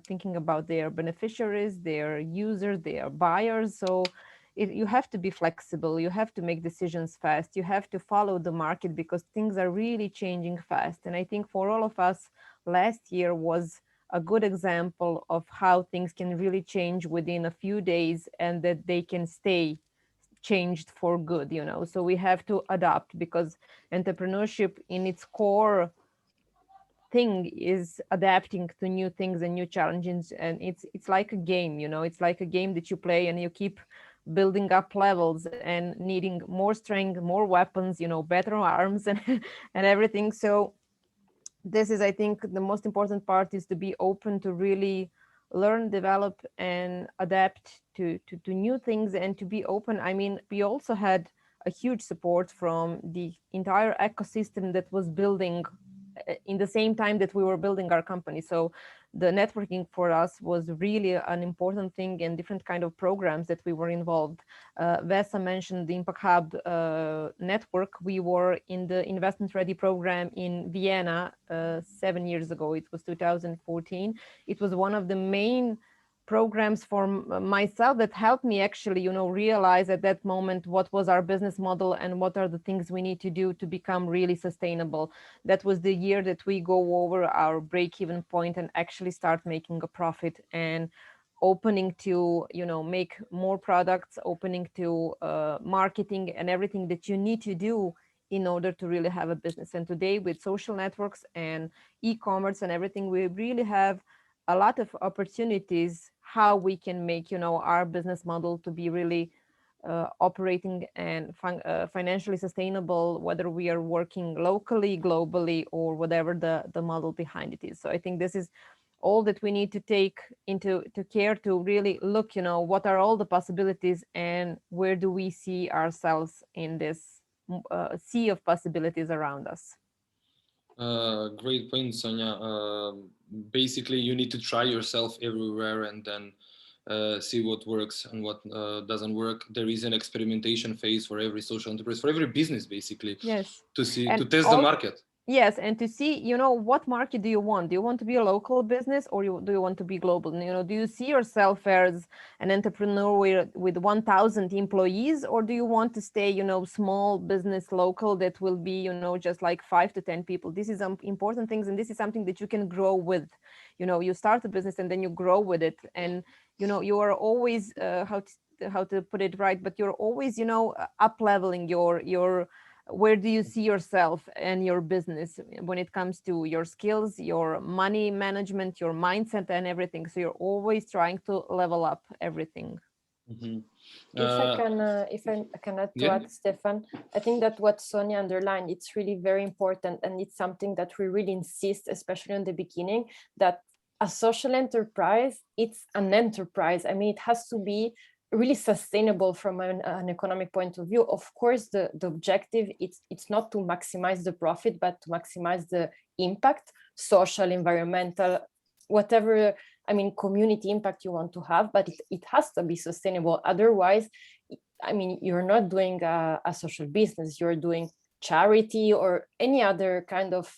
Speaker 3: thinking about their beneficiaries, their users, their buyers. So you have to be flexible, you have to make decisions fast, you have to follow the market, because things are really changing fast. And I think for all of us, last year was a good example of how things can really change within a few days, and that they can stay changed for good, So we have to adapt, because entrepreneurship in its core thing is adapting to new things and new challenges. And it's like a game, it's like a game that you play, and you keep building up levels and needing more strength, more weapons, better arms and, and everything. So this is, I think, the most important part, is to be open to really learn, develop, and adapt to new things, and to be open. I mean, we also had a huge support from the entire ecosystem that was building in the same time that we were building our company. So the networking for us was really an important thing, and different kind of programs that we were involved. Vesa mentioned the Impact Hub network. We were in the Investment Ready program in Vienna 7 years ago. It was 2014. It was one of the main programs for myself that helped me actually, realize at that moment what was our business model and what are the things we need to do to become really sustainable. That was the year that we go over our break-even point and actually start making a profit, and opening to, make more products, opening to marketing and everything that you need to do in order to really have a business. And today, with social networks and e-commerce and everything, we really have a lot of opportunities how we can make, our business model to be really operating and financially sustainable, whether we are working locally, globally, or whatever the model behind it is. So I think this is all that we need to take into care to really look, what are all the possibilities and where do we see ourselves in this sea of possibilities around us.
Speaker 1: Great point, Sonja. Basically, you need to try yourself everywhere and then see what works and what doesn't work. There is an experimentation phase for every social enterprise, for every business, basically.
Speaker 3: Yes.
Speaker 1: To see,
Speaker 3: and
Speaker 1: to test the market.
Speaker 3: Yes, and to see, what market do you want? Do you want to be a local business, or do you want to be global? Do you see yourself as an entrepreneur with 1,000 employees, or do you want to stay, small business local that will be, just like 5 to 10 people? This is important things, and this is something that you can grow with. You start a business and then you grow with it, and you are always how to put it right, but you're always, up leveling your where do you see yourself and your business when it comes to your skills, your money management, your mindset, and everything. So you're always trying to level up everything.
Speaker 1: Mm-hmm.
Speaker 5: If I can add to that, Stefan, I think that what Sonja underlined, it's really very important, and it's something that we really insist, especially in the beginning, that a social enterprise, it's an enterprise. I mean, it has to be really sustainable from an economic point of view. Of course, the objective, it's not to maximize the profit, but to maximize the impact, social, environmental, whatever, I mean, community impact you want to have, but it has to be sustainable. Otherwise, I mean, you're not doing a social business, you're doing charity or any other kind of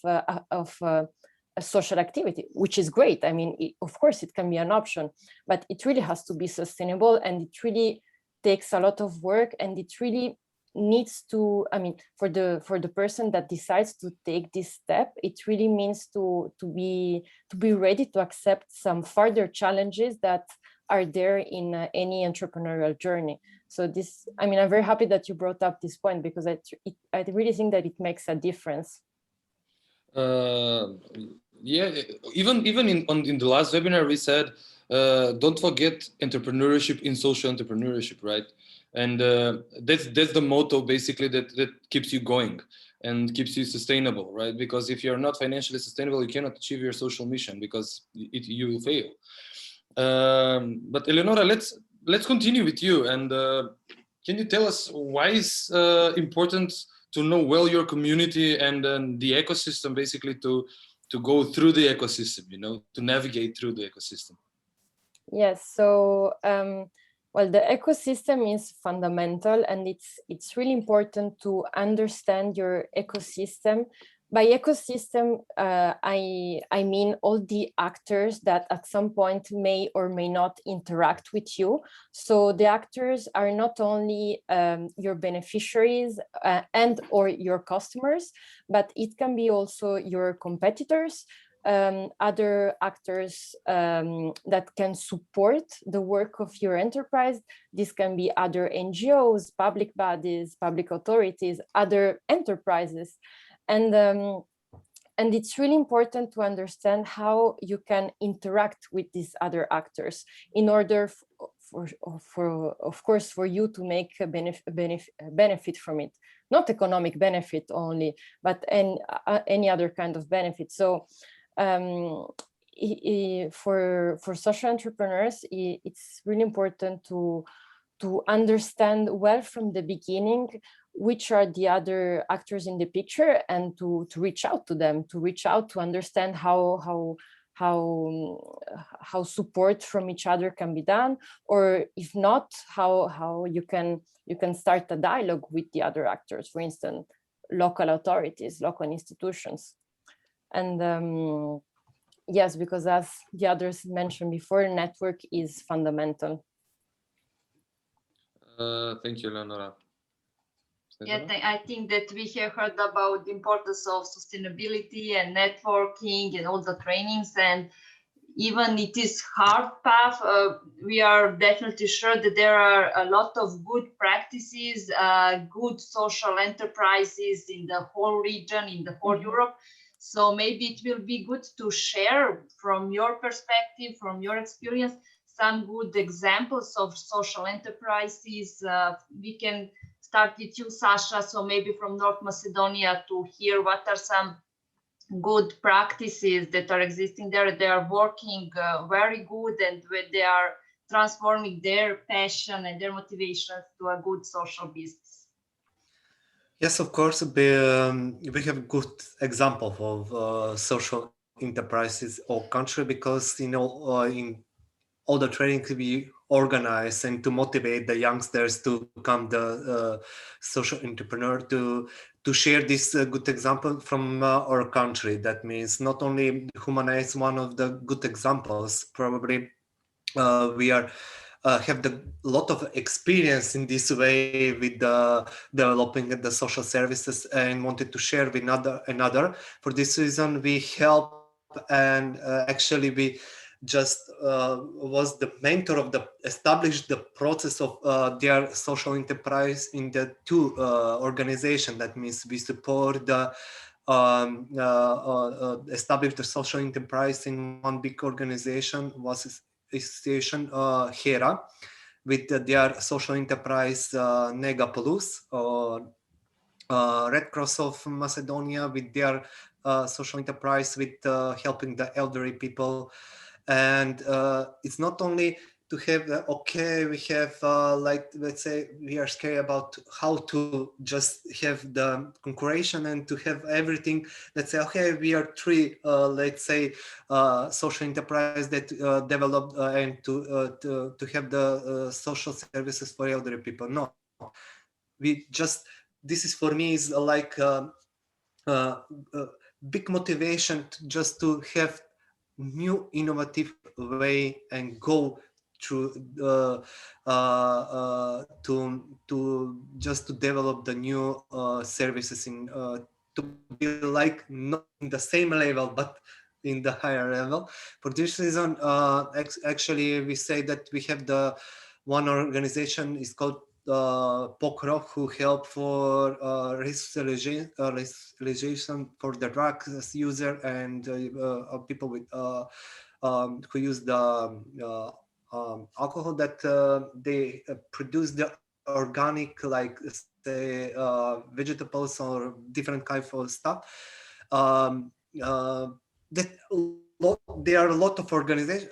Speaker 5: a social activity, which is great. I mean, of course, it can be an option, but it really has to be sustainable, and it really takes a lot of work, and it really needs to, I mean, for the person that decides to take this step, it really means to be ready to accept some further challenges that are there in any entrepreneurial journey. So this, I mean, I'm very happy that you brought up this point, because I really think that it makes a difference.
Speaker 1: Yeah, even in the last webinar we said, don't forget entrepreneurship in social entrepreneurship, right? And that's the motto basically that keeps you going and keeps you sustainable, right? Because if you're not financially sustainable, you cannot achieve your social mission, because you will fail. But Eleonora, let's continue with you, and can you tell us why is important to know well your community and the ecosystem, basically to go through the ecosystem, to navigate through the ecosystem?
Speaker 5: Yes, so well, the ecosystem is fundamental, and it's really important to understand your ecosystem. By ecosystem, I mean all the actors that at some point may or may not interact with you. So the actors are not only your beneficiaries and or your customers, but it can be also your competitors, other actors that can support the work of your enterprise. This can be other NGOs, public bodies, public authorities, other enterprises. And it's really important to understand how you can interact with these other actors in order of course, for you to make a benefit from it, not economic benefit only, but any other kind of benefit. So for social entrepreneurs, it's really important to understand well from the beginning which are the other actors in the picture, and to reach out to them, to understand how support from each other can be done, or if not, how you can start a dialogue with the other actors, for instance, local authorities, local institutions. And yes, because as the others mentioned before, network is fundamental.
Speaker 1: Thank you, Leonora.
Speaker 2: Yeah, I think that we have heard about the importance of sustainability and networking and all the trainings, and even it is hard path, we are definitely sure that there are a lot of good practices, good social enterprises in the whole region, in the whole Europe. So maybe it will be good to share from your perspective, from your experience, some good examples of social enterprises. We can start with you, Sasha. So maybe from North Macedonia, to hear what are some good practices that are existing there. They are working very good, and they are transforming their passion and their motivations to a good social business.
Speaker 4: Yes, of course. We have good example of social enterprises or country, because in all the training we organize and to motivate the youngsters to become the social entrepreneur, to share this good example from our country. That means not only Humana is one of the good examples, probably we are have the lot of experience in this way with the developing the social services, and wanted to share with another. For this reason, we help, and actually we just was the mentor of established the process of their social enterprise in the two organization. That means we support the establish the social enterprise in one big organization, was association HERA, with their social enterprise Negapolus, or Red Cross of Macedonia with their social enterprise with helping the elderly people. And it's not only to have we have like, let's say, we are scared about how to just have the concurrence and to have everything. Let's say, okay, we are three let's say social enterprise that developed and to have the social services for elderly people. No, we just, this is for me is like big motivation just to have new innovative way and go through to just to develop the new services in to be like not in the same level but in the higher level. For this reason, actually we say that we have the one organization is called Pokrov, who help for resocialization for the drugs user and people with who use the alcohol, that they produce the organic, like say vegetables or different kind of stuff. That there are a lot of organizations,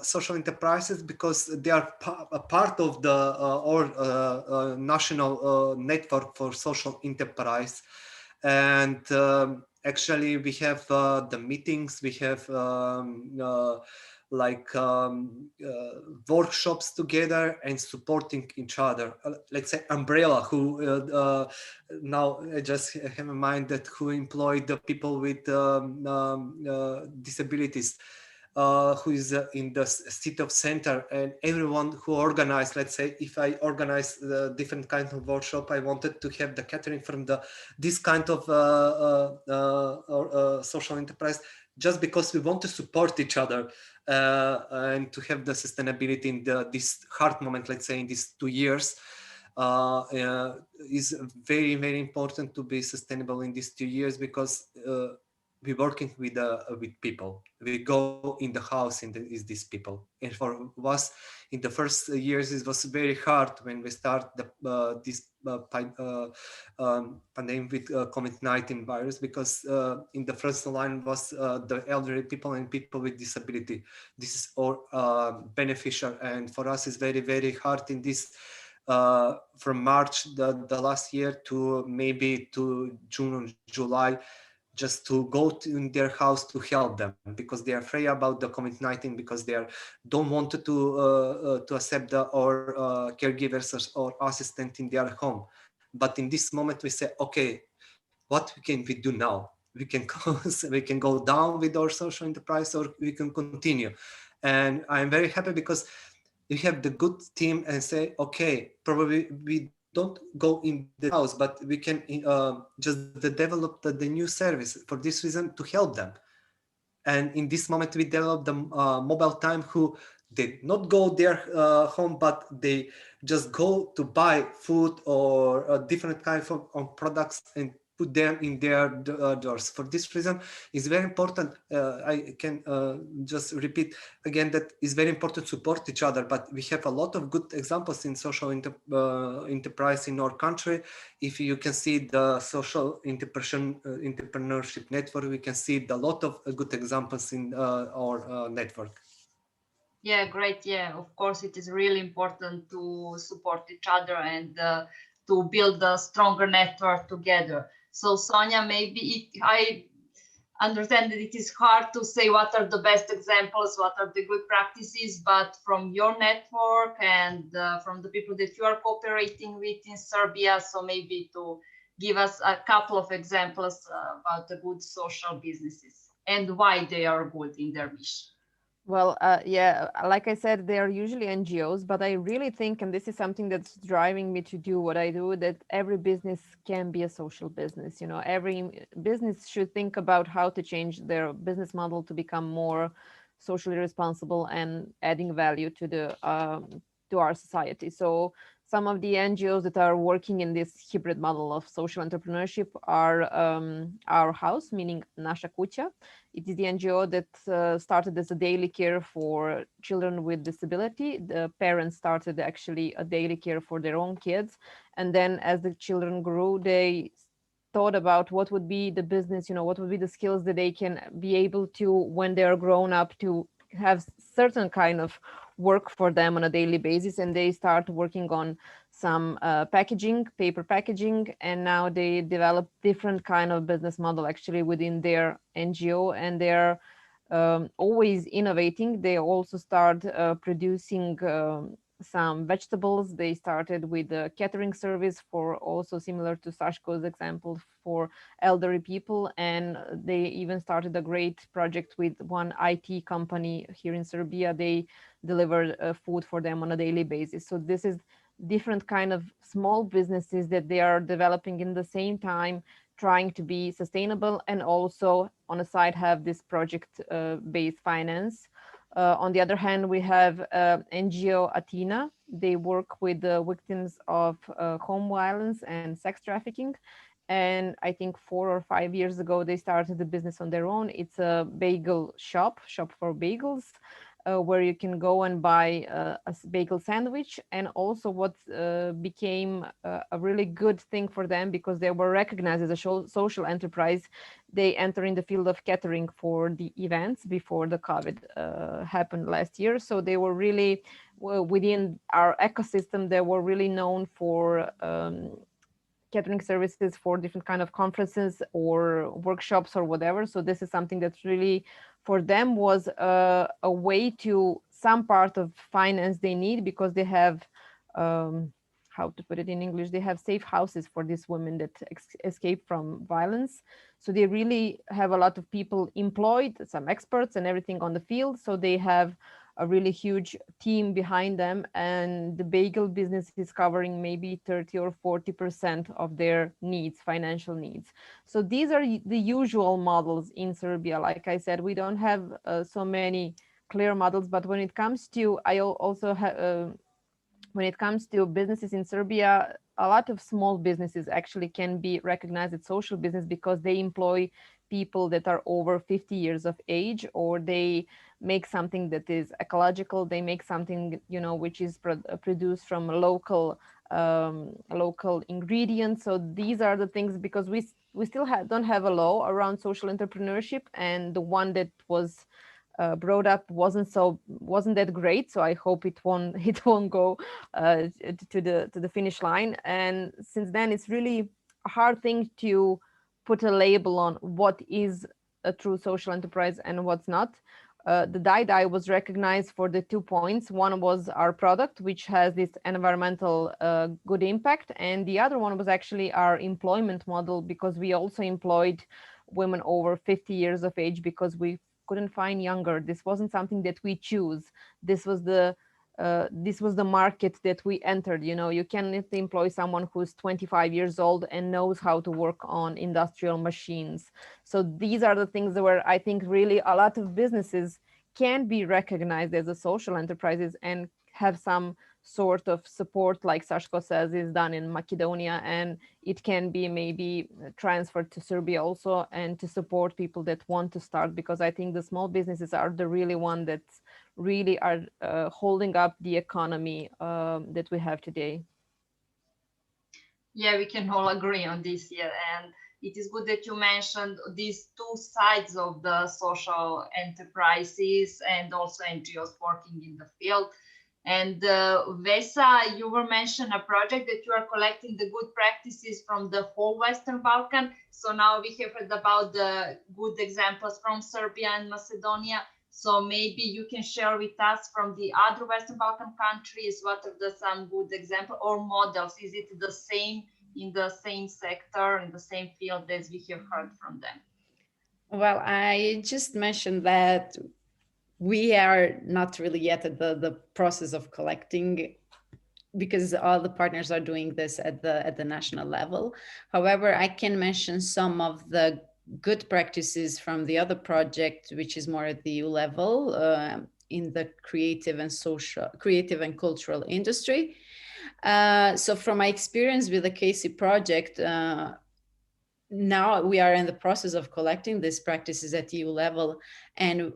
Speaker 4: social enterprises, because they are a part of the national network for social enterprise. And actually we have the meetings, we have workshops together and supporting each other. Let's say Umbrella, who now I just have in mind that who employed the people with disabilities, who is in the city of center, and everyone who organized, let's say if I organize the different kind of workshop, I wanted to have the catering from this kind of social enterprise, just because we want to support each other and to have the sustainability in this hard moment, let's say in these 2 years. Is very, very important to be sustainable in these 2 years, because we working with people. We go in the house and is these people. And for us, in the first years, it was very hard when we start this pandemic with COVID-19 virus, because in the first line was the elderly people and people with disability. This is all beneficial, and for us it's very, very hard in this from March the last year to maybe to June or July, just to go in their house to help them, because they are afraid about the COVID-19, because they don't want to accept or caregivers or assistant in their home. But in this moment we say, okay, what can we do now? We can we can go down with our social enterprise, or we can continue. And I'm very happy because we have the good team and say, okay, probably we don't go in the house, but we can just develop the new service for this reason to help them. And in this moment, we develop the mobile time who did not go their home, but they just go to buy food or different kind of products and put them in their doors. For this reason, it's very important. I can just repeat again that it's very important to support each other, but we have a lot of good examples in social enterprise in our country. If you can see the social entrepreneurship network, we can see a lot of good examples in our network.
Speaker 2: Yeah, great. Yeah, of course, it is really important to support each other and to build a stronger network together. So Sonja, maybe I understand that it is hard to say what are the best examples, what are the good practices, but from your network and from the people that you are cooperating with in Serbia, so maybe to give us a couple of examples about the good social businesses and why they are good in their mission.
Speaker 3: Well, yeah, like I said, they are usually NGOs, but I really think, and this is something that's driving me to do what I do, that every business can be a social business. You know, every business should think about how to change their business model to become more socially responsible and adding value to the to our society. So some of the NGOs that are working in this hybrid model of social entrepreneurship are Our House, meaning Naša kuća. It is the NGO that started as a daily care for children with disability. The parents started actually a daily care for their own kids. And then as the children grew, they thought about what would be the business, you know, what would be the skills that they can be able to, when they're grown up, to have certain kind of work for them on a daily basis. And they start working on some packaging, paper packaging, and now they develop different kind of business model actually within their NGO, and they're always innovating. They also start producing some vegetables. They started with a catering service for, also similar to Sashko's example, for elderly people, and they even started a great project with one IT company here in Serbia. They deliver food for them on a daily basis. So this is different kind of small businesses that they are developing in the same time, trying to be sustainable, and also on the side have this project based finance. On the other hand, we have NGO Athena. They work with the victims of home violence and sex trafficking. And I think 4 or 5 years ago, they started the business on their own. It's a bagel shop for bagels, where you can go and buy a bagel sandwich. And also what became a really good thing for them, because they were recognized as a social enterprise, they enter in the field of catering for the events before the COVID happened last year. So they were really, within our ecosystem, they were really known for catering services for different kind of conferences or workshops or whatever. So this is something that's really, for them, was a way to some part of finance they need, because they have, how to put it in English, they have safe houses for these women that escape from violence. So they really have a lot of people employed, some experts and everything on the field. So they have a really huge team behind them, and the bagel business is covering maybe 30 or 40% of their needs, financial needs. So these are the usual models in Serbia. Like I said, we don't have so many clear models, but when it comes to, I also have, when it comes to businesses in Serbia, a lot of small businesses actually can be recognized as social business, because they employ people that are over 50 years of age, or they make something that is ecological, they make something, which is produced from local ingredients. So these are the things, because we still don't have a law around social entrepreneurship, and the one that was brought up wasn't that great. So I hope it won't go to the finish line. And since then, it's really a hard thing to put a label on what is a true social enterprise and what's not. The Dai was recognized for the 2 points. One was our product, which has this environmental good impact, and the other one was actually our employment model, because we also employed women over 50 years of age, because we couldn't find younger. This wasn't something that we choose. This was the market that we entered. You cannot employ someone who's 25 years old and knows how to work on industrial machines. So these are the things where I think really a lot of businesses can be recognized as a social enterprises and have some sort of support, like Sashe says, is done in Macedonia, and it can be maybe transferred to Serbia also, and to support people that want to start, because I think the small businesses are the really one that really are holding up the economy that we have today.
Speaker 2: Yeah, we can all agree on this here. And it is good that you mentioned these two sides of the social enterprises and also NGOs working in the field. And Vesa, you were mentioning a project that you are collecting the good practices from the whole Western Balkan. So now we have heard about the good examples from Serbia and Macedonia. So maybe you can share with us from the other Western Balkan countries, what are some good examples or models? Is it the same in the same sector, in the same field as we have heard from them?
Speaker 6: Well, I just mentioned that we are not really yet at the process of collecting, because all the partners are doing this at the national level. However, I can mention some of the good practices from the other project, which is more at the EU level, in the creative and cultural industry. So from my experience with the Casey project, now we are in the process of collecting these practices at EU level, and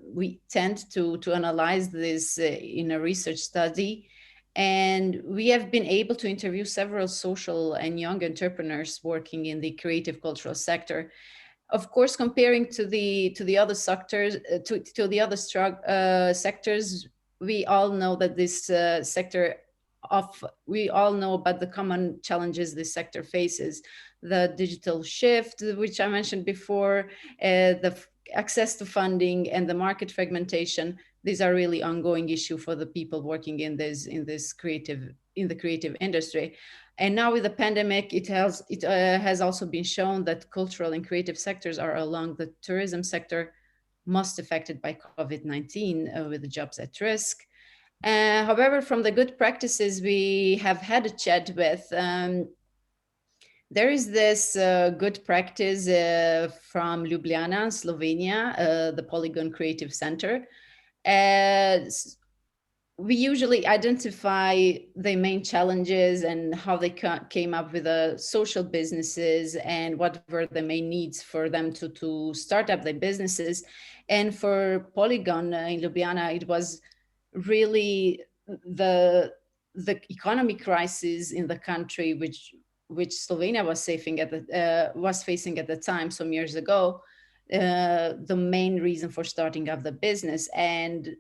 Speaker 6: we tend to analyze this in a research study. And we have been able to interview several social and young entrepreneurs working in the creative cultural sector. Of course, comparing to the other sectors, to the other sectors, we all know that this sector we all know about the common challenges this sector faces: the digital shift, which I mentioned before, the access to funding, and the market fragmentation. These are really ongoing issue for the people working in the creative industry. And now with the pandemic, it has also been shown that cultural and creative sectors are along the tourism sector most affected by COVID-19, with the jobs at risk. However, from the good practices we have had a chat with, there is this good practice from Ljubljana, Slovenia, the Polygon Creative Center. We usually identify the main challenges and how they came up with the social businesses and what were the main needs for them to start up their businesses. And for Polygon in Ljubljana, it was really the economic crisis in the country, which Slovenia was facing at the time, some years ago, the main reason for starting up the business. And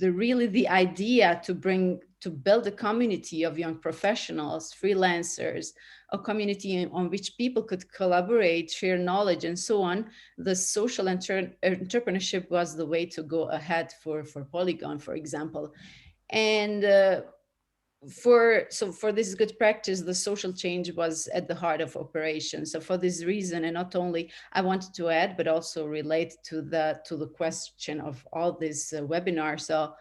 Speaker 6: the idea to build a community of young professionals, freelancers, a community on which people could collaborate, share knowledge, and so on. The social entrepreneurship was the way to go ahead for Polygon, for example. And for this good practice, the social change was at the heart of operations. So for this reason, and not only I wanted to add, but also relate to the question of all this webinar. So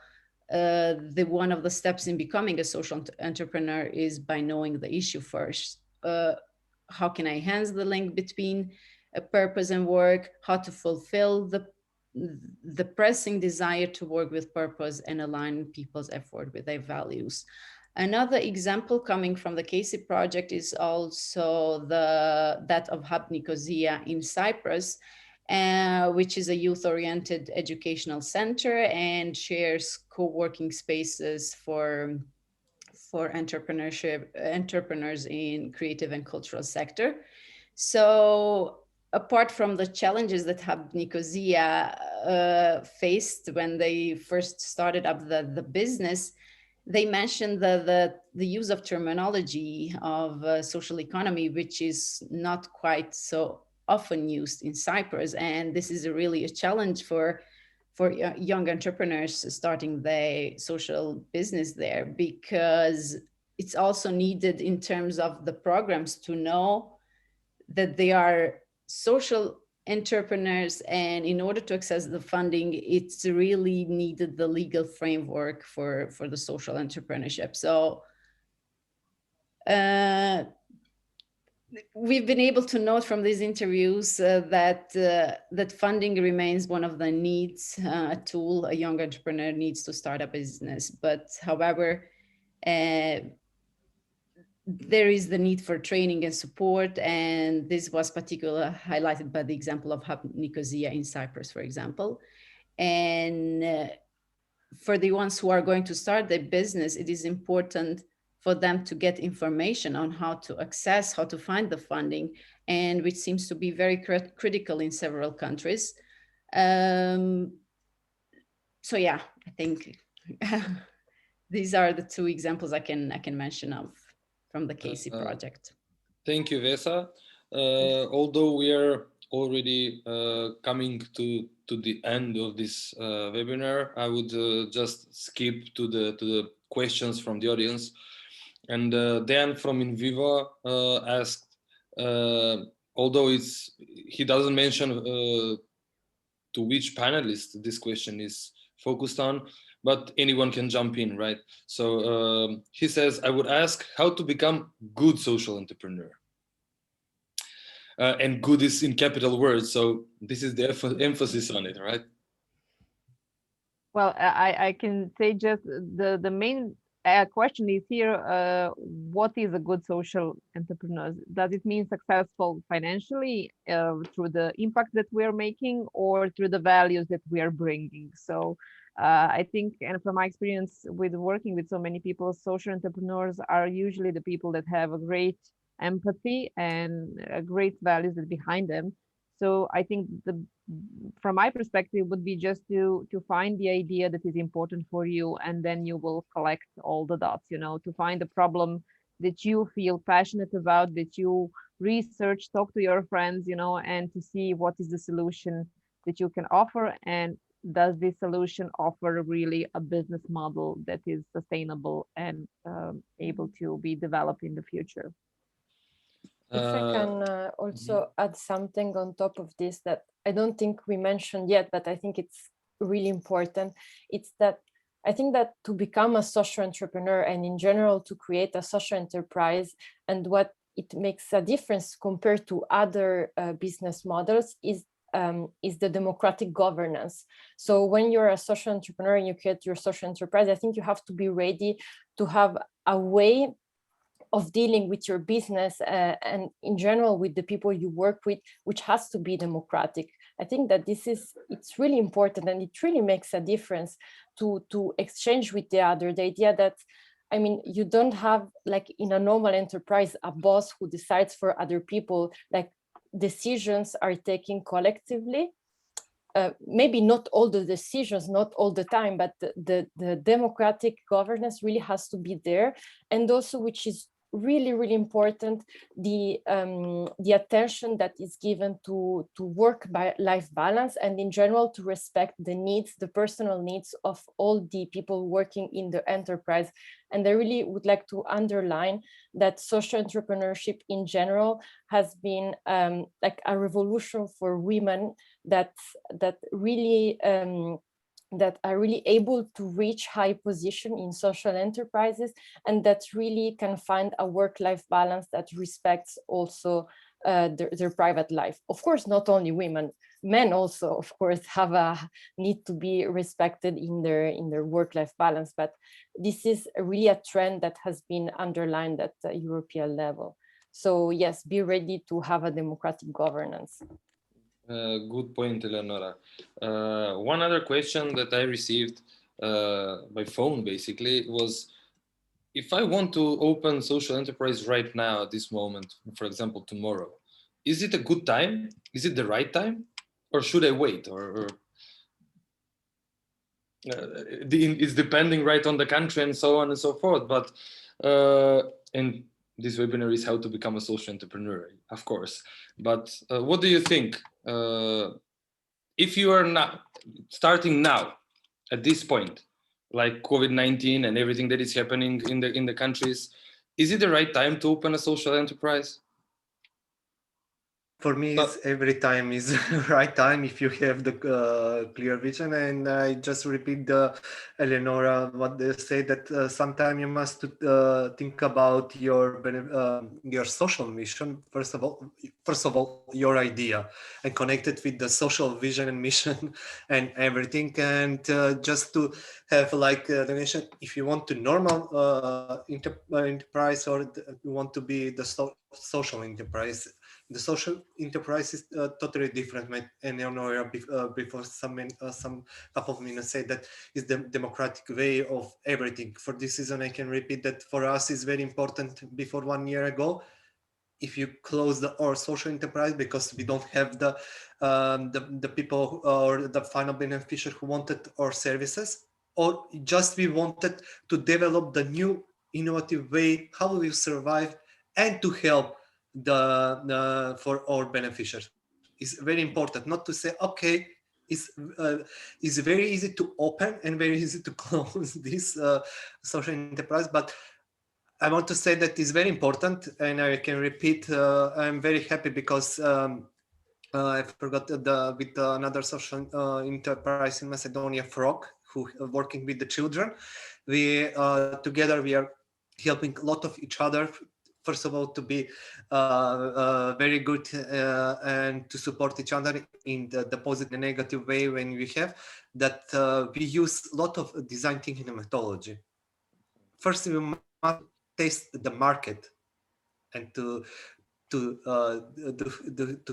Speaker 6: one of the steps in becoming a social entrepreneur is by knowing the issue first. How can I enhance the link between a purpose and work? How to fulfill the pressing desire to work with purpose and align people's effort with their values. Another example coming from the Casey project is also that of Hub Nicosia in Cyprus, which is a youth-oriented educational center and shares co-working spaces for entrepreneurs in creative and cultural sector. So apart from the challenges that Hub Nicosia faced when they first started up the business, they mentioned the use of terminology of social economy, which is not quite so often used in Cyprus. And this is really a challenge for young entrepreneurs starting their social business there, because it's also needed in terms of the programs to know that they are social entrepreneurs, and in order to access the funding, it's really needed the legal framework for the social entrepreneurship. So we've been able to note from these interviews that funding remains one of the needs, a tool a young entrepreneur needs to start a business. But however, there is the need for training and support, and this was particularly highlighted by the example of Hub Nicosia in Cyprus, for example. And for the ones who are going to start their business, it is important for them to get information on how to access, how to find the funding, and which seems to be very critical in several countries. So yeah, I think these are the two examples I can mention of from the Casey project.
Speaker 1: Thank you, Vesa. Although we are already coming to the end of this webinar, I would just skip to the questions from the audience. And Dan from InVivo asked, although he doesn't mention to which panelist this question is focused on, but anyone can jump in, right? So he says, I would ask how to become good social entrepreneur. And good is in capital words, so this is the emphasis on it, right?
Speaker 3: Well, I can say just the main question is here, what is a good social entrepreneur? Does it mean successful financially through the impact that we are making, or through the values that we are bringing? So I think, and from my experience with working with so many people, social entrepreneurs are usually the people that have a great empathy and great values that behind them. So I think from my perspective would be just to find the idea that is important for you, and then you will collect all the dots, to find the problem that you feel passionate about, that you research, talk to your friends, and to see what is the solution that you can offer, and does this solution offer really a business model that is sustainable and able to be developed in the future.
Speaker 5: If I can also add something on top of this that I don't think we mentioned yet, but I think it's really important. It's that I think that to become a social entrepreneur, and in general to create a social enterprise, and what it makes a difference compared to other business models is the democratic governance. So when you're a social entrepreneur and you create your social enterprise, I think you have to be ready to have a way of dealing with your business and in general with the people you work with, which has to be democratic. I think that it's really important, and it really makes a difference to exchange with the other. The idea that, I mean, you don't have, like in a normal enterprise, a boss who decides for other people. Like, decisions are taken collectively. Maybe not all the decisions, not all the time, but the democratic governance really has to be there. And also, which is really, really important, the attention that is given to work-life balance, and in general to respect the personal needs of all the people working in the enterprise. And I really would like to underline that social entrepreneurship in general has been like a revolution for women that really that are really able to reach high position in social enterprises, and that really can find a work-life balance that respects also their private life. Of course, not only women, men also, of course, have a need to be respected in their work-life balance. But this is really a trend that has been underlined at the European level. So yes, be ready to have a democratic governance.
Speaker 1: Good point, Eleonora. One other question that I received by phone basically was, if I want to open social enterprise right now at this moment, for example, tomorrow, is it a good time? Is it the right time? Or should I wait? Or it's depending right on the country and so on and so forth. But and this webinar is how to become a social entrepreneur, of course. But what do you think? If you are not starting now at this point, like COVID-19 and everything that is happening in the countries, is it the right time to open a social enterprise?
Speaker 4: For me, it's every time is the right time if you have the clear vision. And I just repeat Eleonora, what they say, that sometimes you must think about your social mission. First of all, your idea, and connect it with the social vision and mission and everything. And just to have like the mission, if you want to normal enterprise, or you want to be the social enterprise. The social enterprise is totally different. And before some couple of minutes said that is the democratic way of everything. For this reason, I can repeat that for us is very important. Before 1 year ago, if you close our social enterprise because we don't have the people or the final beneficiary who wanted our services, or just we wanted to develop the new innovative way how we survive and to help for our beneficiaries, is very important. Not to say okay, it's very easy to open and very easy to close this social enterprise, but I want to say that it's very important, and I can repeat. I'm very happy because I forgot with another social enterprise in Macedonia, Frog, who are working with the children. We together we are helping a lot of each other. First of all, to be very good and to support each other in the positive and negative way when we have that. We use a lot of design thinking and methodology. First, we must test the market and to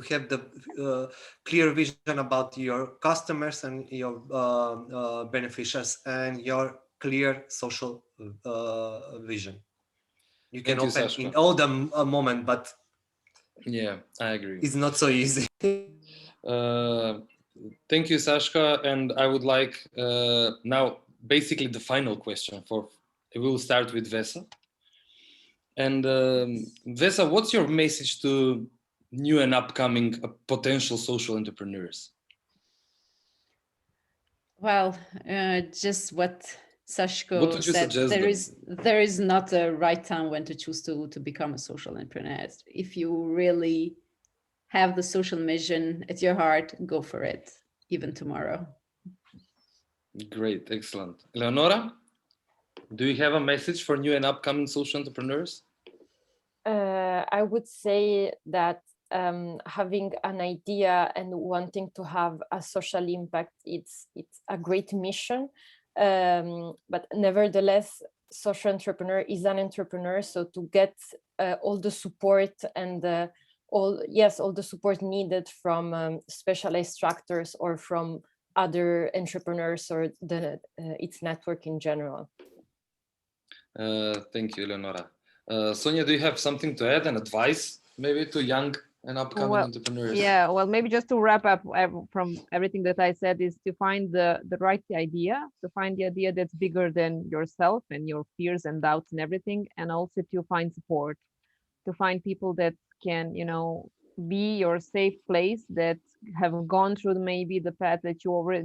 Speaker 4: have the clear vision about your customers and your beneficiaries and your clear social vision. You can open in all the moment, but
Speaker 1: yeah, I agree.
Speaker 4: It's not so easy.
Speaker 1: Thank you, Sasha. And I would like now basically the final question we'll start with Vesa. And Vesa, what's your message to new and upcoming potential social entrepreneurs?
Speaker 6: Well, just what Sashko said, there is not a right time when to choose to become a social entrepreneur. If you really have the social mission at your heart, go for it, even tomorrow.
Speaker 1: Great, excellent. Eleonora, do you have a message for new and upcoming social entrepreneurs?
Speaker 5: I would say that having an idea and wanting to have a social impact, it's a great mission. But nevertheless, social entrepreneur is an entrepreneur. So to get all the support and all the support needed from specialized structures or from other entrepreneurs or its network in general.
Speaker 1: Thank you, Eleonora. Sonja, do you have something to add and advice maybe to young and upcoming entrepreneurs?
Speaker 3: Yeah, well, maybe just to wrap up from everything that I said is to find the right idea, to find the idea that's bigger than yourself and your fears and doubts and everything, and also to find support, to find people that can, be your safe place, that have gone through maybe the path that you're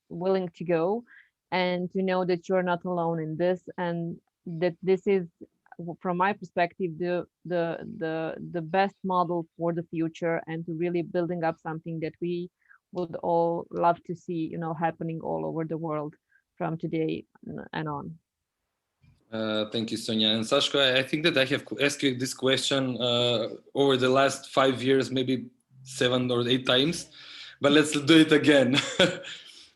Speaker 3: willing to go, and to know that you're not alone in this, and that this is, from my perspective, the best model for the future, and to really building up something that we would all love to see, happening all over the world from today and on.
Speaker 1: Thank you, Sonja. And Sashe, I think that I have asked you this question over the last 5 years, maybe 7 or 8 times, but let's do it again.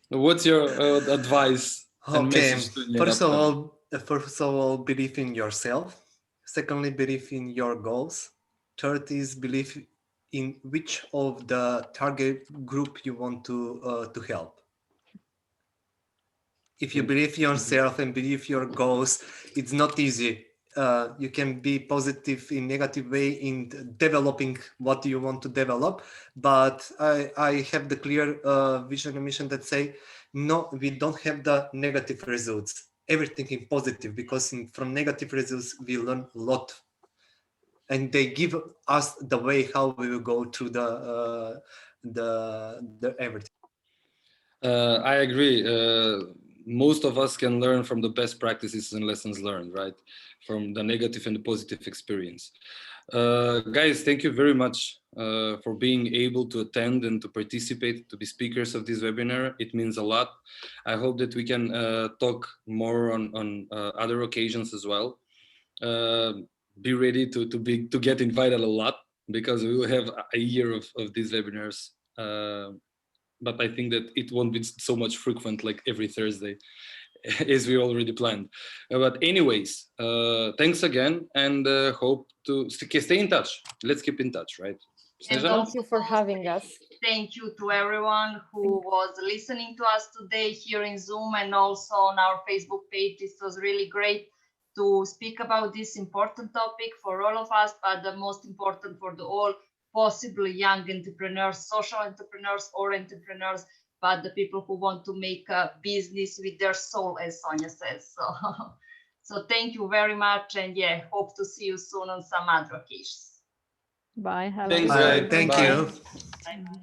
Speaker 1: What's your advice and message to
Speaker 4: First of all, believe in yourself. Secondly, believe in your goals. Third is believe in which of the target group you want to help. If you believe in yourself and believe your goals, it's not easy. You can be positive in negative way in developing what you want to develop, but I have the clear vision and mission that say, no, we don't have the negative results. Everything is positive, because from negative results we learn a lot, and they give us the way how we will go through the everything.
Speaker 1: I agree. Most of us can learn from the best practices and lessons learned, right? From the negative and the positive experience. Guys, thank you very much for being able to attend and to participate, to be speakers of this webinar. It means a lot. I hope that we can talk more on other occasions as well. Be ready to get invited a lot, because we will have a year of these webinars. But I think that it won't be so much frequent, like every Thursday, as we already planned. But anyways, thanks again, and hope to stay in touch. Let's keep in touch, right?
Speaker 2: And
Speaker 5: thank you for having us.
Speaker 2: Thank you to everyone who was listening to us today here in Zoom and also on our Facebook page. This was really great to speak about this important topic for all of us, but the most important for the all possibly young entrepreneurs, social entrepreneurs or entrepreneurs, but the people who want to make a business with their soul, as Sonja says. So thank you very much, and yeah, hope to see you soon on some other occasions.
Speaker 3: Bye.
Speaker 1: Thanks,
Speaker 4: Bye. Thank you.
Speaker 2: Bye.